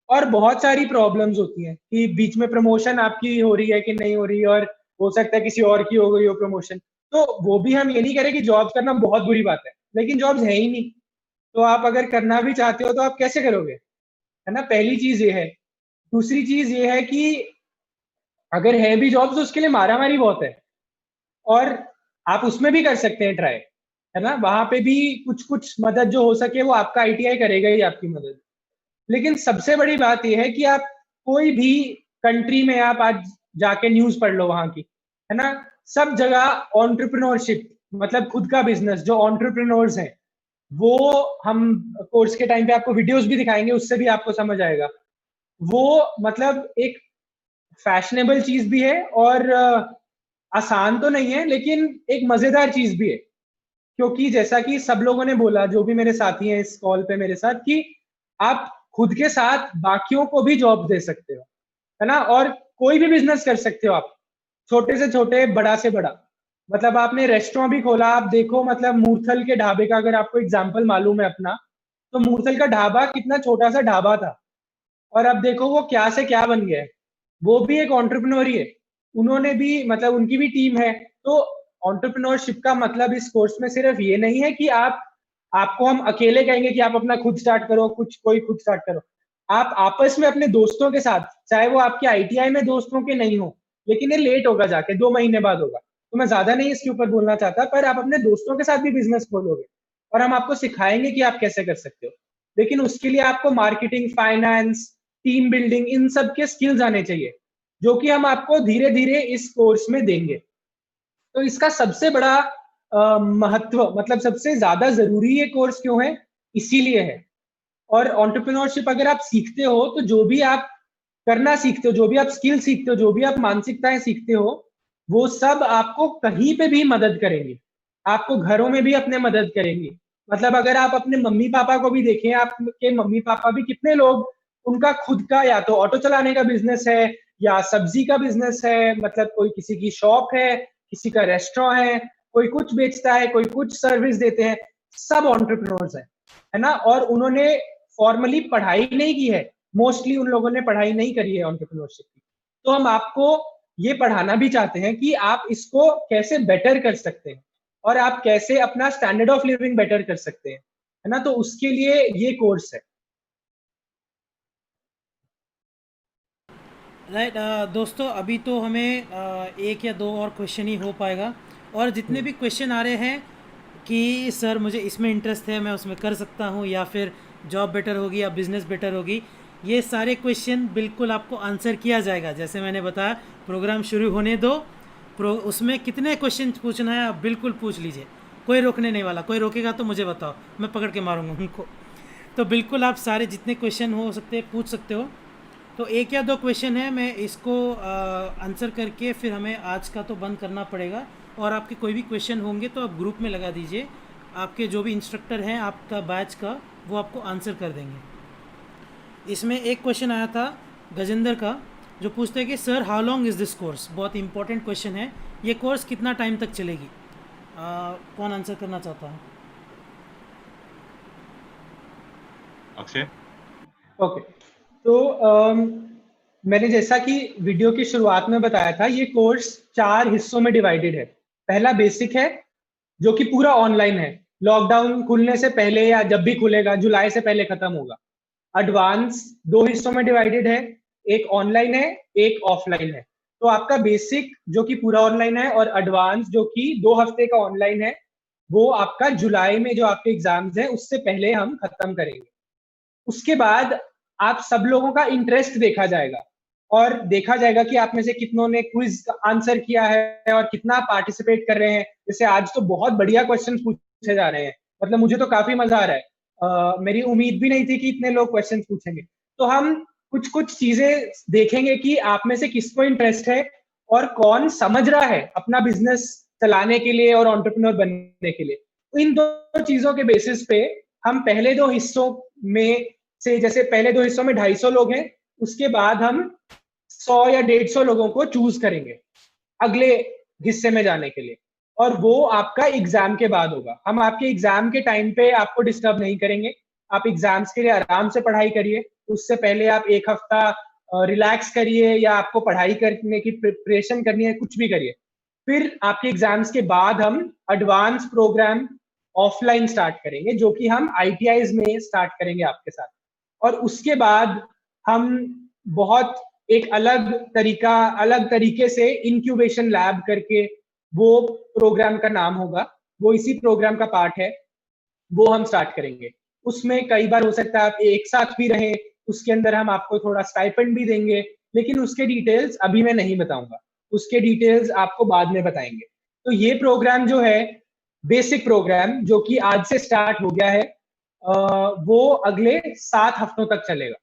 और बहुत सारी प्रॉब्लम्स होती हैं कि बीच में प्रमोशन आपकी हो रही है कि नहीं हो रही है, और हो सकता है किसी और की हो गई हो प्रमोशन। तो वो भी हम ये नहीं करें कि जॉब करना बहुत बुरी बात है, लेकिन जॉब्स है ही नहीं, तो आप अगर करना भी चाहते हो तो आप कैसे करोगे, है ना। पहली चीज ये है। दूसरी चीज ये है कि अगर है भी जॉब्स तो उसके लिए मारामारी बहुत है, और आप उसमें भी कर सकते हैं ट्राई, है ना। वहां पे भी कुछ कुछ मदद जो हो सके वो आपका आईटीआई करेगा ही आपकी मदद। लेकिन सबसे बड़ी बात यह है कि आप कोई भी कंट्री में आप आज जाके न्यूज पढ़ लो वहां की, है ना। सब जगह एंटरप्रेन्योरशिप, मतलब खुद का बिजनेस, जो एंटरप्रेन्योर्स हैं, वो हम कोर्स के टाइम पे आपको वीडियोस भी दिखाएंगे, उससे भी आपको समझ आएगा। वो मतलब एक फैशनेबल चीज भी है, और आसान तो नहीं है, लेकिन एक मजेदार चीज भी है, क्योंकि जैसा कि सब लोगों ने बोला, जो भी मेरे साथी हैं इस कॉल पे मेरे साथ, कि आप खुद के साथ बाकियों को भी जॉब दे सकते हो, है ना, और कोई भी बिजनेस कर सकते हो आप, छोटे से छोटे, बड़ा से बड़ा। मतलब आपने रेस्टोरेंट भी खोला, आप देखो, मतलब मूर्थल के ढाबे का अगर आपको एग्जाम्पल मालूम है अपना, तो मूर्थल का ढाबा कितना छोटा सा ढाबा था, और अब देखो वो क्या से क्या बन गया है। वो भी एक एंटरप्रेन्योर ही है, उन्होंने भी, मतलब उनकी भी टीम है। तो एंटरप्रेन्योरशिप का मतलब इस कोर्स में सिर्फ ये नहीं है कि आपको हम अकेले कहेंगे कि आप अपना खुद स्टार्ट करो, कोई खुद स्टार्ट करो। आप आपस में अपने दोस्तों के साथ, चाहे वो आपके आईटीआई में दोस्तों के नहीं हो, लेकिन ये लेट होगा, जाके 2 महीने बाद होगा, तो मैं ज्यादा नहीं इसके ऊपर बोलना चाहता, पर आप अपने दोस्तों के साथ भी बिजनेस खोलोगे और हम आपको सिखाएंगे कि आप कैसे कर सकते हो। लेकिन उसके लिए आपको मार्केटिंग, फाइनेंस, टीम बिल्डिंग, इन सब के स्किल्स आने चाहिए, जो कि हम आपको धीरे धीरे इस कोर्स में देंगे। तो इसका सबसे बड़ा महत्व, मतलब सबसे ज्यादा जरूरी ये कोर्स क्यों है, इसीलिए है। और एंटरप्रेन्योरशिप अगर आप सीखते हो, तो जो भी आप करना सीखते हो, जो भी आप स्किल सीखते हो, जो भी आप मानसिकताएं सीखते हो, वो सब आपको कहीं पे भी मदद करेंगी, आपको घरों में भी अपने मदद करेंगी। मतलब अगर आप अपने मम्मी पापा को भी देखें, आपके मम्मी पापा भी, कितने लोग, उनका खुद का या तो ऑटो चलाने का बिजनेस है, या सब्जी का बिजनेस है, मतलब कोई किसी की शॉप है, किसी का रेस्टोरेंट है, कोई कुछ बेचता है, कोई कुछ सर्विस देते हैं, सब एंटरप्रेन्योर्स है ना। और उन्होंने फॉर्मली पढ़ाई नहीं की है, मोस्टली उन लोगों ने पढ़ाई नहीं करी है एंटरप्रेन्योरशिप की। तो हम आपको ये पढ़ाना भी चाहते हैं कि आप इसको कैसे बेटर कर सकते हैं, और आप कैसे अपना स्टैंडर्ड ऑफ लिविंग बेटर कर सकते हैं, है ना। तो उसके लिए ये कोर्स है। राइट दोस्तों, अभी तो हमें एक या दो और क्वेश्चन ही हो पाएगा, और जितने भी क्वेश्चन आ रहे हैं कि सर मुझे इसमें इंटरेस्ट है, मैं उसमें कर सकता हूँ, या फिर जॉब बेटर होगी या बिज़नेस बेटर होगी, ये सारे क्वेश्चन बिल्कुल आपको आंसर किया जाएगा। जैसे मैंने बताया, प्रोग्राम शुरू होने दो, उसमें कितने क्वेश्चन पूछना है आप बिल्कुल पूछ लीजिए, कोई रोकने नहीं वाला। कोई रोकेगा तो मुझे बताओ, मैं पकड़ के मारूंगा उनको। तो बिल्कुल आप सारे जितने क्वेश्चन हो सकते हैं पूछ सकते हो। तो एक या दो क्वेश्चन है, मैं इसको आंसर करके फिर हमें आज का तो बंद करना पड़ेगा, और आपके कोई भी क्वेश्चन होंगे तो आप ग्रुप में लगा दीजिए, आपके जो भी इंस्ट्रक्टर हैं आपका बैच का, वो आपको आंसर कर देंगे। इसमें एक क्वेश्चन आया था गजेंद्र का, जो पूछते हैं कि sir how long is this course. बहुत इंपॉर्टेंट क्वेश्चन है, ये कोर्स कितना टाइम तक चलेगी? कौन आंसर करना चाहता है? अक्षय। ओके, तो मैंने जैसा कि वीडियो की शुरुआत में बताया था, ये कोर्स 4 हिस्सों में डिवाइडेड है। पहला बेसिक है, जो कि पूरा ऑनलाइन है, लॉकडाउन खुलने से पहले या जब भी खुलेगा, जुलाई से पहले खत्म होगा। एडवांस 2 हिस्सों में डिवाइडेड है, एक ऑनलाइन है, एक ऑफलाइन है। तो आपका बेसिक जो कि पूरा ऑनलाइन है, और एडवांस जो कि 2 हफ्ते का ऑनलाइन है, वो आपका जुलाई में जो आपके एग्जाम्स हैं उससे पहले हम खत्म करेंगे। उसके बाद आप सब लोगों का इंटरेस्ट देखा जाएगा, और देखा जाएगा कि आप में से कितनों ने क्विज आंसर किया है और कितना पार्टिसिपेट कर रहे हैं। जैसे आज तो बहुत बढ़िया क्वेश्चन पूछे जा रहे हैं, मतलब मुझे तो काफी मजा आ रहा है। मेरी उम्मीद भी नहीं थी कि इतने लोग क्वेश्चन पूछेंगे। तो हम कुछ कुछ चीजें देखेंगे कि आप में से किसको इंटरेस्ट है, और कौन समझ रहा है अपना बिजनेस चलाने के लिए और एंटरप्रेन्योर बनने के लिए। तो इन दो चीजों के बेसिस पे हम पहले 2 हिस्सों में से, जैसे पहले 2 हिस्सों में 250 लोग हैं, उसके बाद हम 100 या 150 लोगों को चूज करेंगे अगले हिस्से में जाने के लिए, और वो आपका एग्जाम के बाद होगा। हम आपके एग्जाम के टाइम पे आपको डिस्टर्ब नहीं करेंगे, आप एग्जाम्स के लिए आराम से पढ़ाई करिए। उससे पहले आप 1 हफ्ता रिलैक्स करिए, या आपको पढ़ाई करने की प्रिपरेशन करनी है, कुछ भी करिए। फिर आपके एग्जाम्स के बाद हम एडवांस प्रोग्राम ऑफलाइन स्टार्ट करेंगे, जो कि हम आईटीआईज में स्टार्ट करेंगे आपके साथ। और उसके बाद हम बहुत एक अलग तरीके से इंक्यूबेशन लैब करके, वो प्रोग्राम का नाम होगा, वो इसी प्रोग्राम का पार्ट है, वो हम स्टार्ट करेंगे। उसमें कई बार हो सकता है आप एक साथ भी रहें, उसके अंदर हम आपको थोड़ा स्टाइपेंड भी देंगे, लेकिन उसके डिटेल्स अभी मैं नहीं बताऊंगा, उसके डिटेल्स आपको बाद में बताएंगे। तो ये प्रोग्राम जो है, बेसिक प्रोग्राम, जो कि आज से स्टार्ट हो गया है, वो अगले 7 हफ्तों तक चलेगा,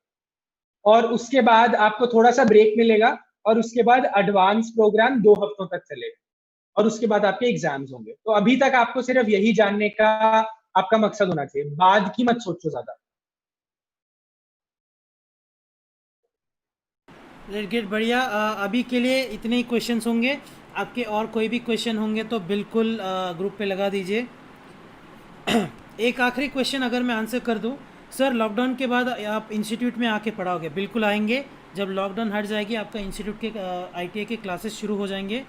और उसके बाद आपको थोड़ा सा ब्रेक मिलेगा, और उसके बाद एडवांस प्रोग्राम 2 हफ्तों तक चलेगा। और उसके बाद आपके एग्जाम्स होंगे। तो अभी तक आपको सिर्फ यही जानने का आपका मकसद होना चाहिए, बाद की मत सोचो ज्यादा। गेट बढ़िया। अभी के लिए इतने ही क्वेश्चंस होंगे। आपके और कोई भी क्वेश्चन होंगे तो बिल्कुल ग्रुप पे लगा दीजिए। एक आखिरी क्वेश्चन अगर मैं आंसर कर दूं, सर लॉकडाउन के बाद आप इंस्टीट्यूट में आके पढ़ाओगे? बिल्कुल आएंगे। जब लॉकडाउन हट जाएगी, आपका इंस्टीट्यूट के आईटीआई के क्लासेस शुरू हो जाएंगे,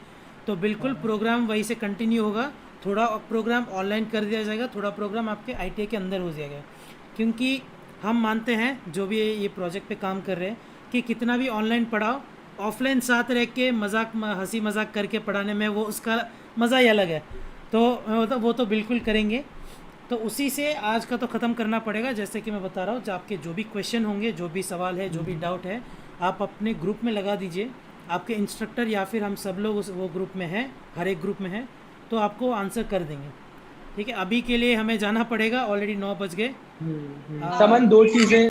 तो बिल्कुल प्रोग्राम वहीं से कंटिन्यू होगा। थोड़ा प्रोग्राम ऑनलाइन कर दिया जाएगा, थोड़ा प्रोग्राम आपके आईटीआई के अंदर हो जाएगा। क्योंकि हम मानते हैं जो भी ये प्रोजेक्ट पे काम कर रहे हैं कि कितना भी ऑनलाइन पढ़ाओ, ऑफलाइन साथ रह के मजाक हंसी मजाक करके पढ़ाने में वो उसका मज़ा ही अलग है। तो वो तो बिल्कुल करेंगे। तो उसी से आज का तो ख़त्म करना पड़ेगा। जैसे कि मैं बता रहा हूँ, जो आपके जो भी क्वेश्चन होंगे, जो भी सवाल है, जो भी डाउट है, आप अपने ग्रुप में लगा दीजिए। आपके इंस्ट्रक्टर या फिर हम सब लोग वो ग्रुप में हैं, हर एक ग्रुप में हैं, तो आपको आंसर कर देंगे। ठीक है, अभी के लिए हमें जाना पड़ेगा, ऑलरेडी 9 बज गए। समन, दो चीजें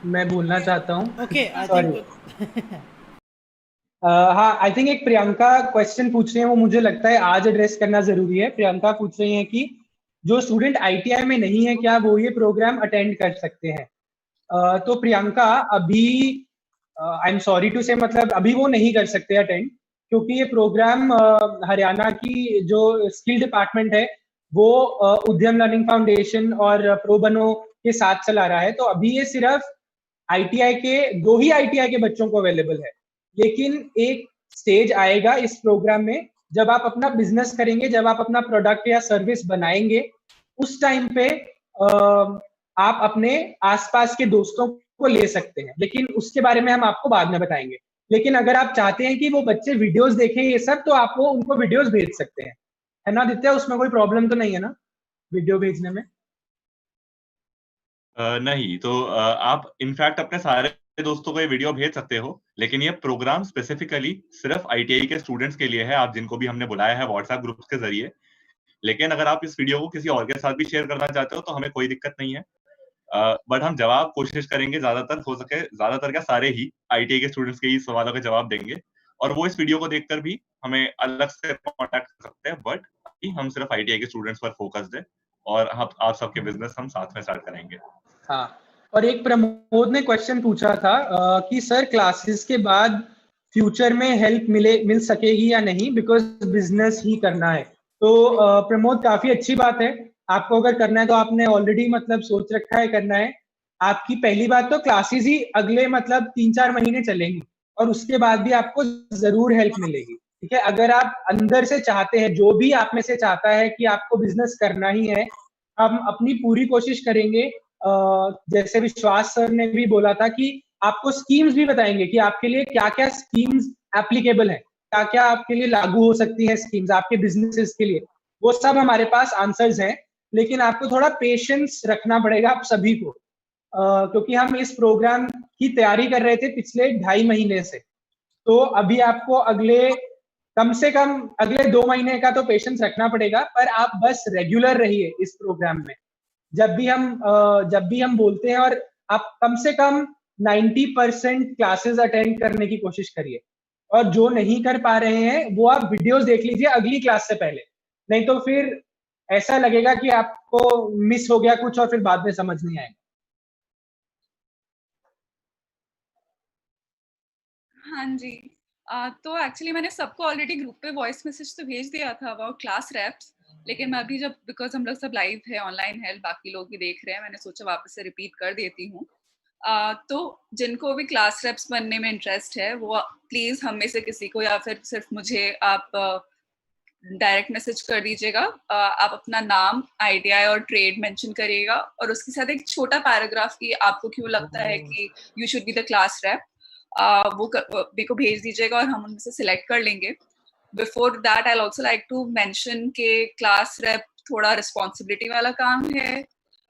मैं बोलना चाहता हूँ। ओके, आई सॉरी। थिंक हाँ, आई थिंक एक प्रियंका क्वेश्चन पूछ रहे हैं, वो मुझे लगता है आज एड्रेस करना जरूरी है। प्रियंका पूछ रही हैं कि जो स्टूडेंट आईटीआई में नहीं है, क्या वो ये प्रोग्राम अटेंड कर सकते हैं? तो प्रियंका, अभी आई एम सॉरी टू से, मतलब अभी वो नहीं कर सकते अटेंड, क्योंकि ये प्रोग्राम हरियाणा की जो स्किल डिपार्टमेंट है वो उद्यम लर्निंग फाउंडेशन और प्रो बनो के साथ चला रहा है। तो अभी ये सिर्फ आईटीआई के, 2 ही आईटीआई के बच्चों को अवेलेबल है। लेकिन एक स्टेज आएगा इस प्रोग्राम में, जब आप अपना बिजनेस करेंगे, जब आप अपना प्रोडक्ट या सर्विस बनाएंगे, उस टाइम पे आप अपने आसपास के दोस्तों को ले सकते हैं। लेकिन उसके बारे में हम आपको बाद में बताएंगे। लेकिन अगर आप चाहते हैं कि वो बच्चे वीडियोस देखें ये सब, तो आप वो उनको वीडियोस भेज सकते हैं, है ना दित्या? उसमें कोई प्रॉब्लम तो नहीं है ना वीडियो भेजने में? नहीं, तो आप इनफैक्ट अपने सारे दोस्तों को ये वीडियो भेज सकते हो, लेकिन ये प्रोग्राम स्पेसिफिकली सिर्फ आईटीआई के स्टूडेंट्स के लिए है, आप जिनको भी हमने बुलाया है व्हाट्सएप ग्रुप के जरिए। लेकिन अगर आप इस वीडियो को किसी और के साथ भी शेयर करना चाहते हो तो हमें कोई दिक्कत नहीं है। बट हम जवाब कोशिश करेंगे, ज्यादातर हो सके, ज्यादातर क्या सारे ही आईटीआई के स्टूडेंट्स के ही सवालों के जवाब देंगे, और वो इस वीडियो को देखकर भी हमें अलग से कॉन्टेक्ट कर सकते हैं। बट हम सिर्फ आईटीआई के स्टूडेंट्स पर फोकस्ड है, और आप सबके बिजनेस हम साथ में स्टार्ट करेंगे। हाँ, और एक प्रमोद ने क्वेश्चन पूछा था कि सर क्लासेस के बाद फ्यूचर में हेल्प मिल सकेगी या नहीं, बिकॉज बिजनेस ही करना है। तो प्रमोद, काफी अच्छी बात है। आपको अगर करना है तो आपने ऑलरेडी मतलब सोच रखा है करना है। आपकी पहली बात तो क्लासेस ही अगले मतलब 3-4 महीने चलेंगी, और उसके बाद भी आपको जरूर हेल्प मिलेगी। ठीक है, अगर आप अंदर से चाहते हैं, जो भी आप में से चाहता है कि आपको बिजनेस करना ही है, हम अपनी पूरी कोशिश करेंगे। जैसे विश्वास सर ने भी बोला था कि आपको स्कीम्स भी बताएंगे कि आपके लिए क्या क्या स्कीम्स एप्लीकेबल है, क्या क्या आपके लिए लागू हो सकती है स्कीम्स आपके बिजनेसेस के लिए। वो सब हमारे पास आंसर्स हैं, लेकिन आपको थोड़ा पेशेंस रखना पड़ेगा आप सभी को, क्योंकि हम इस प्रोग्राम की तैयारी कर रहे थे पिछले 2.5 महीने से। तो अभी आपको कम से कम अगले 2 महीने का तो पेशेंस रखना पड़ेगा, पर आप बस रेगुलर रहिए इस प्रोग्राम में। जब भी हम बोलते हैं, और आप कम से कम 90% क्लासेस अटेंड करने की कोशिश करिए, और जो नहीं कर पा रहे हैं वो आप वीडियोस देख लीजिए अगली क्लास से पहले। नहीं तो फिर ऐसा लगेगा कि आपको मिस हो गया कुछ, और फिर बाद में समझ नहीं आएगा। हाँ जी। तो एक्चुअली मैंने सबको ऑलरेडी ग्रुप पे वॉइस मैसेज तो भेज दिया था अबाउट क्लास रेप्स, लेकिन मैं अभी जब, बिकॉज हम लोग सब लाइव है, ऑनलाइन है, बाकी लोग भी देख रहे हैं, मैंने सोचा वापस से रिपीट कर देती हूँ। तो जिनको भी क्लास रेप्स बनने में इंटरेस्ट है, वो प्लीज हम में से किसी को या फिर सिर्फ मुझे आप डायरेक्ट मैसेज कर दीजिएगा। आप अपना नाम, आईटीआई और ट्रेड मेंशन करिएगा, और उसके साथ एक छोटा पैराग्राफ कि आपको क्यों लगता है कि you should be the class rape, वो मेरे को भेज दीजिएगा और हम उनमें से सिलेक्ट कर लेंगे। Before that I also like to mention के क्लास रेप थोड़ा रिस्पॉन्सिबिलिटी वाला काम है,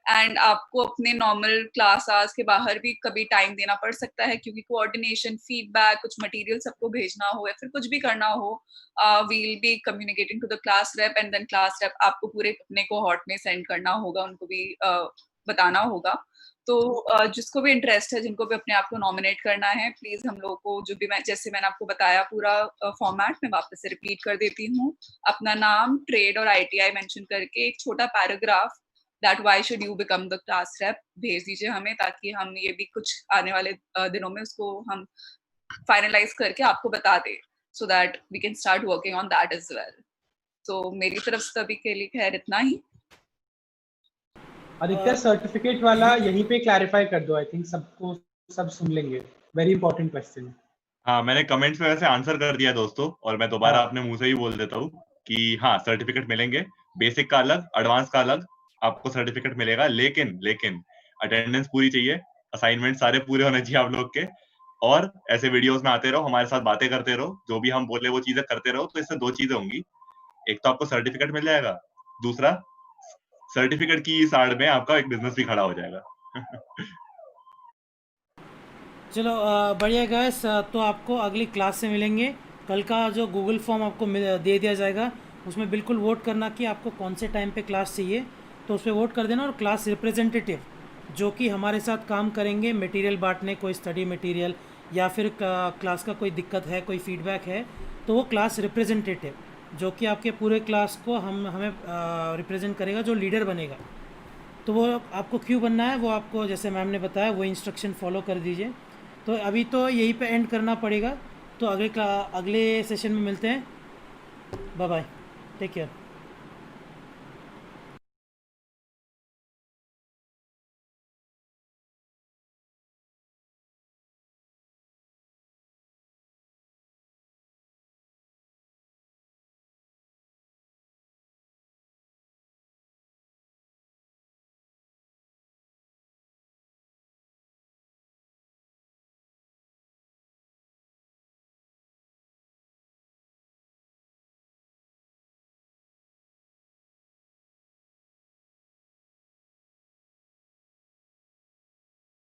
एंड आपको अपने नॉर्मल क्लास आवर्स के बाहर भी कभी टाइम देना पड़ सकता है, क्योंकि कोऑर्डिनेशन, फीडबैक, कुछ मटेरियल सबको भेजना हो या फिर कुछ भी करना हो, we will be communicating to the class rep, and then class rep आपको पूरे अपने कोहॉर्ट में सेंड करना होगा, उनको भी बताना होगा। तो जिसको भी इंटरेस्ट है, जिनको भी अपने आप को नॉमिनेट करना है, प्लीज हम लोगों को जो भी जैसे मैंने आपको बताया पूरा फॉर्मेट मैं वापस से रिपीट कर देती हूँ। अपना नाम, ट्रेड और ITI मेंशन करके एक छोटा paragraph that why should you become the class rape भेज दीजिए हमें, ताकि हम ये भी कुछ आने वाले दिनों में उसको हम फाइनलाइज करके आपको बता दें, so that we can start working on that as well. तो मेरी तरफ से अभी के लिए खैर इतना ही। आदित्य, सर्टिफिकेट वाला यहीं पे क्लैरिफाई कर दो, आई थिंक सबको सब सुन लेंगे, वेरी इंपॉर्टेंट क्वेश्चन। हाँ, मैंने कमेंट्स में वैसे आंसर कर दिया दोस्तों, और मैं दोबारा हाँ। अपने मुंह से ही बोल देता हूँ कि हाँ, सर्टिफिकेट मिलेंगे, बेसिक का अलग, एडवांस का अलग, आपको सर्टिफिकेट मिलेगा, लेकिन अटेंडेंस पूरी चाहिए, असाइनमेंट सारे पूरे होने चाहिए आप लोग के, और ऐसे वीडियोस में आते रहो, हमारे साथ बातें करते रहो, जो भी हम बोले वो चीजें करते रहो। तो इससे 2 चीजें होंगी, एक तो आपको सर्टिफिकेट मिल जाएगा, दूसरा सर्टिफिकेट की इस आड़ में आपका एक बिजनेस भी खड़ा हो जाएगा। चलो बढ़िया गैस, तो आपको अगली क्लास से मिलेंगे। कल का जो गूगल फॉर्म आपको दे दिया जाएगा, उसमें बिल्कुल वोट करना कि आपको कौन से टाइम पे क्लास चाहिए, तो उस पर वोट कर देना। और क्लास रिप्रेजेंटेटिव जो कि हमारे साथ काम करेंगे मटेरियल बांटने, कोई स्टडी मटेरियल या फिर क्लास का कोई दिक्कत है, कोई फीडबैक है, तो वो क्लास रिप्रेजेंटेटिव जो कि आपके पूरे क्लास को हमें रिप्रेजेंट करेगा, जो लीडर बनेगा। तो वो आपको क्यों बनना है, वो आपको जैसे मैम ने बताया वो इंस्ट्रक्शन फॉलो कर दीजिए। तो अभी तो यहीं पे एंड करना पड़ेगा, तो अगले सेशन में मिलते हैं। Bye bye, take care.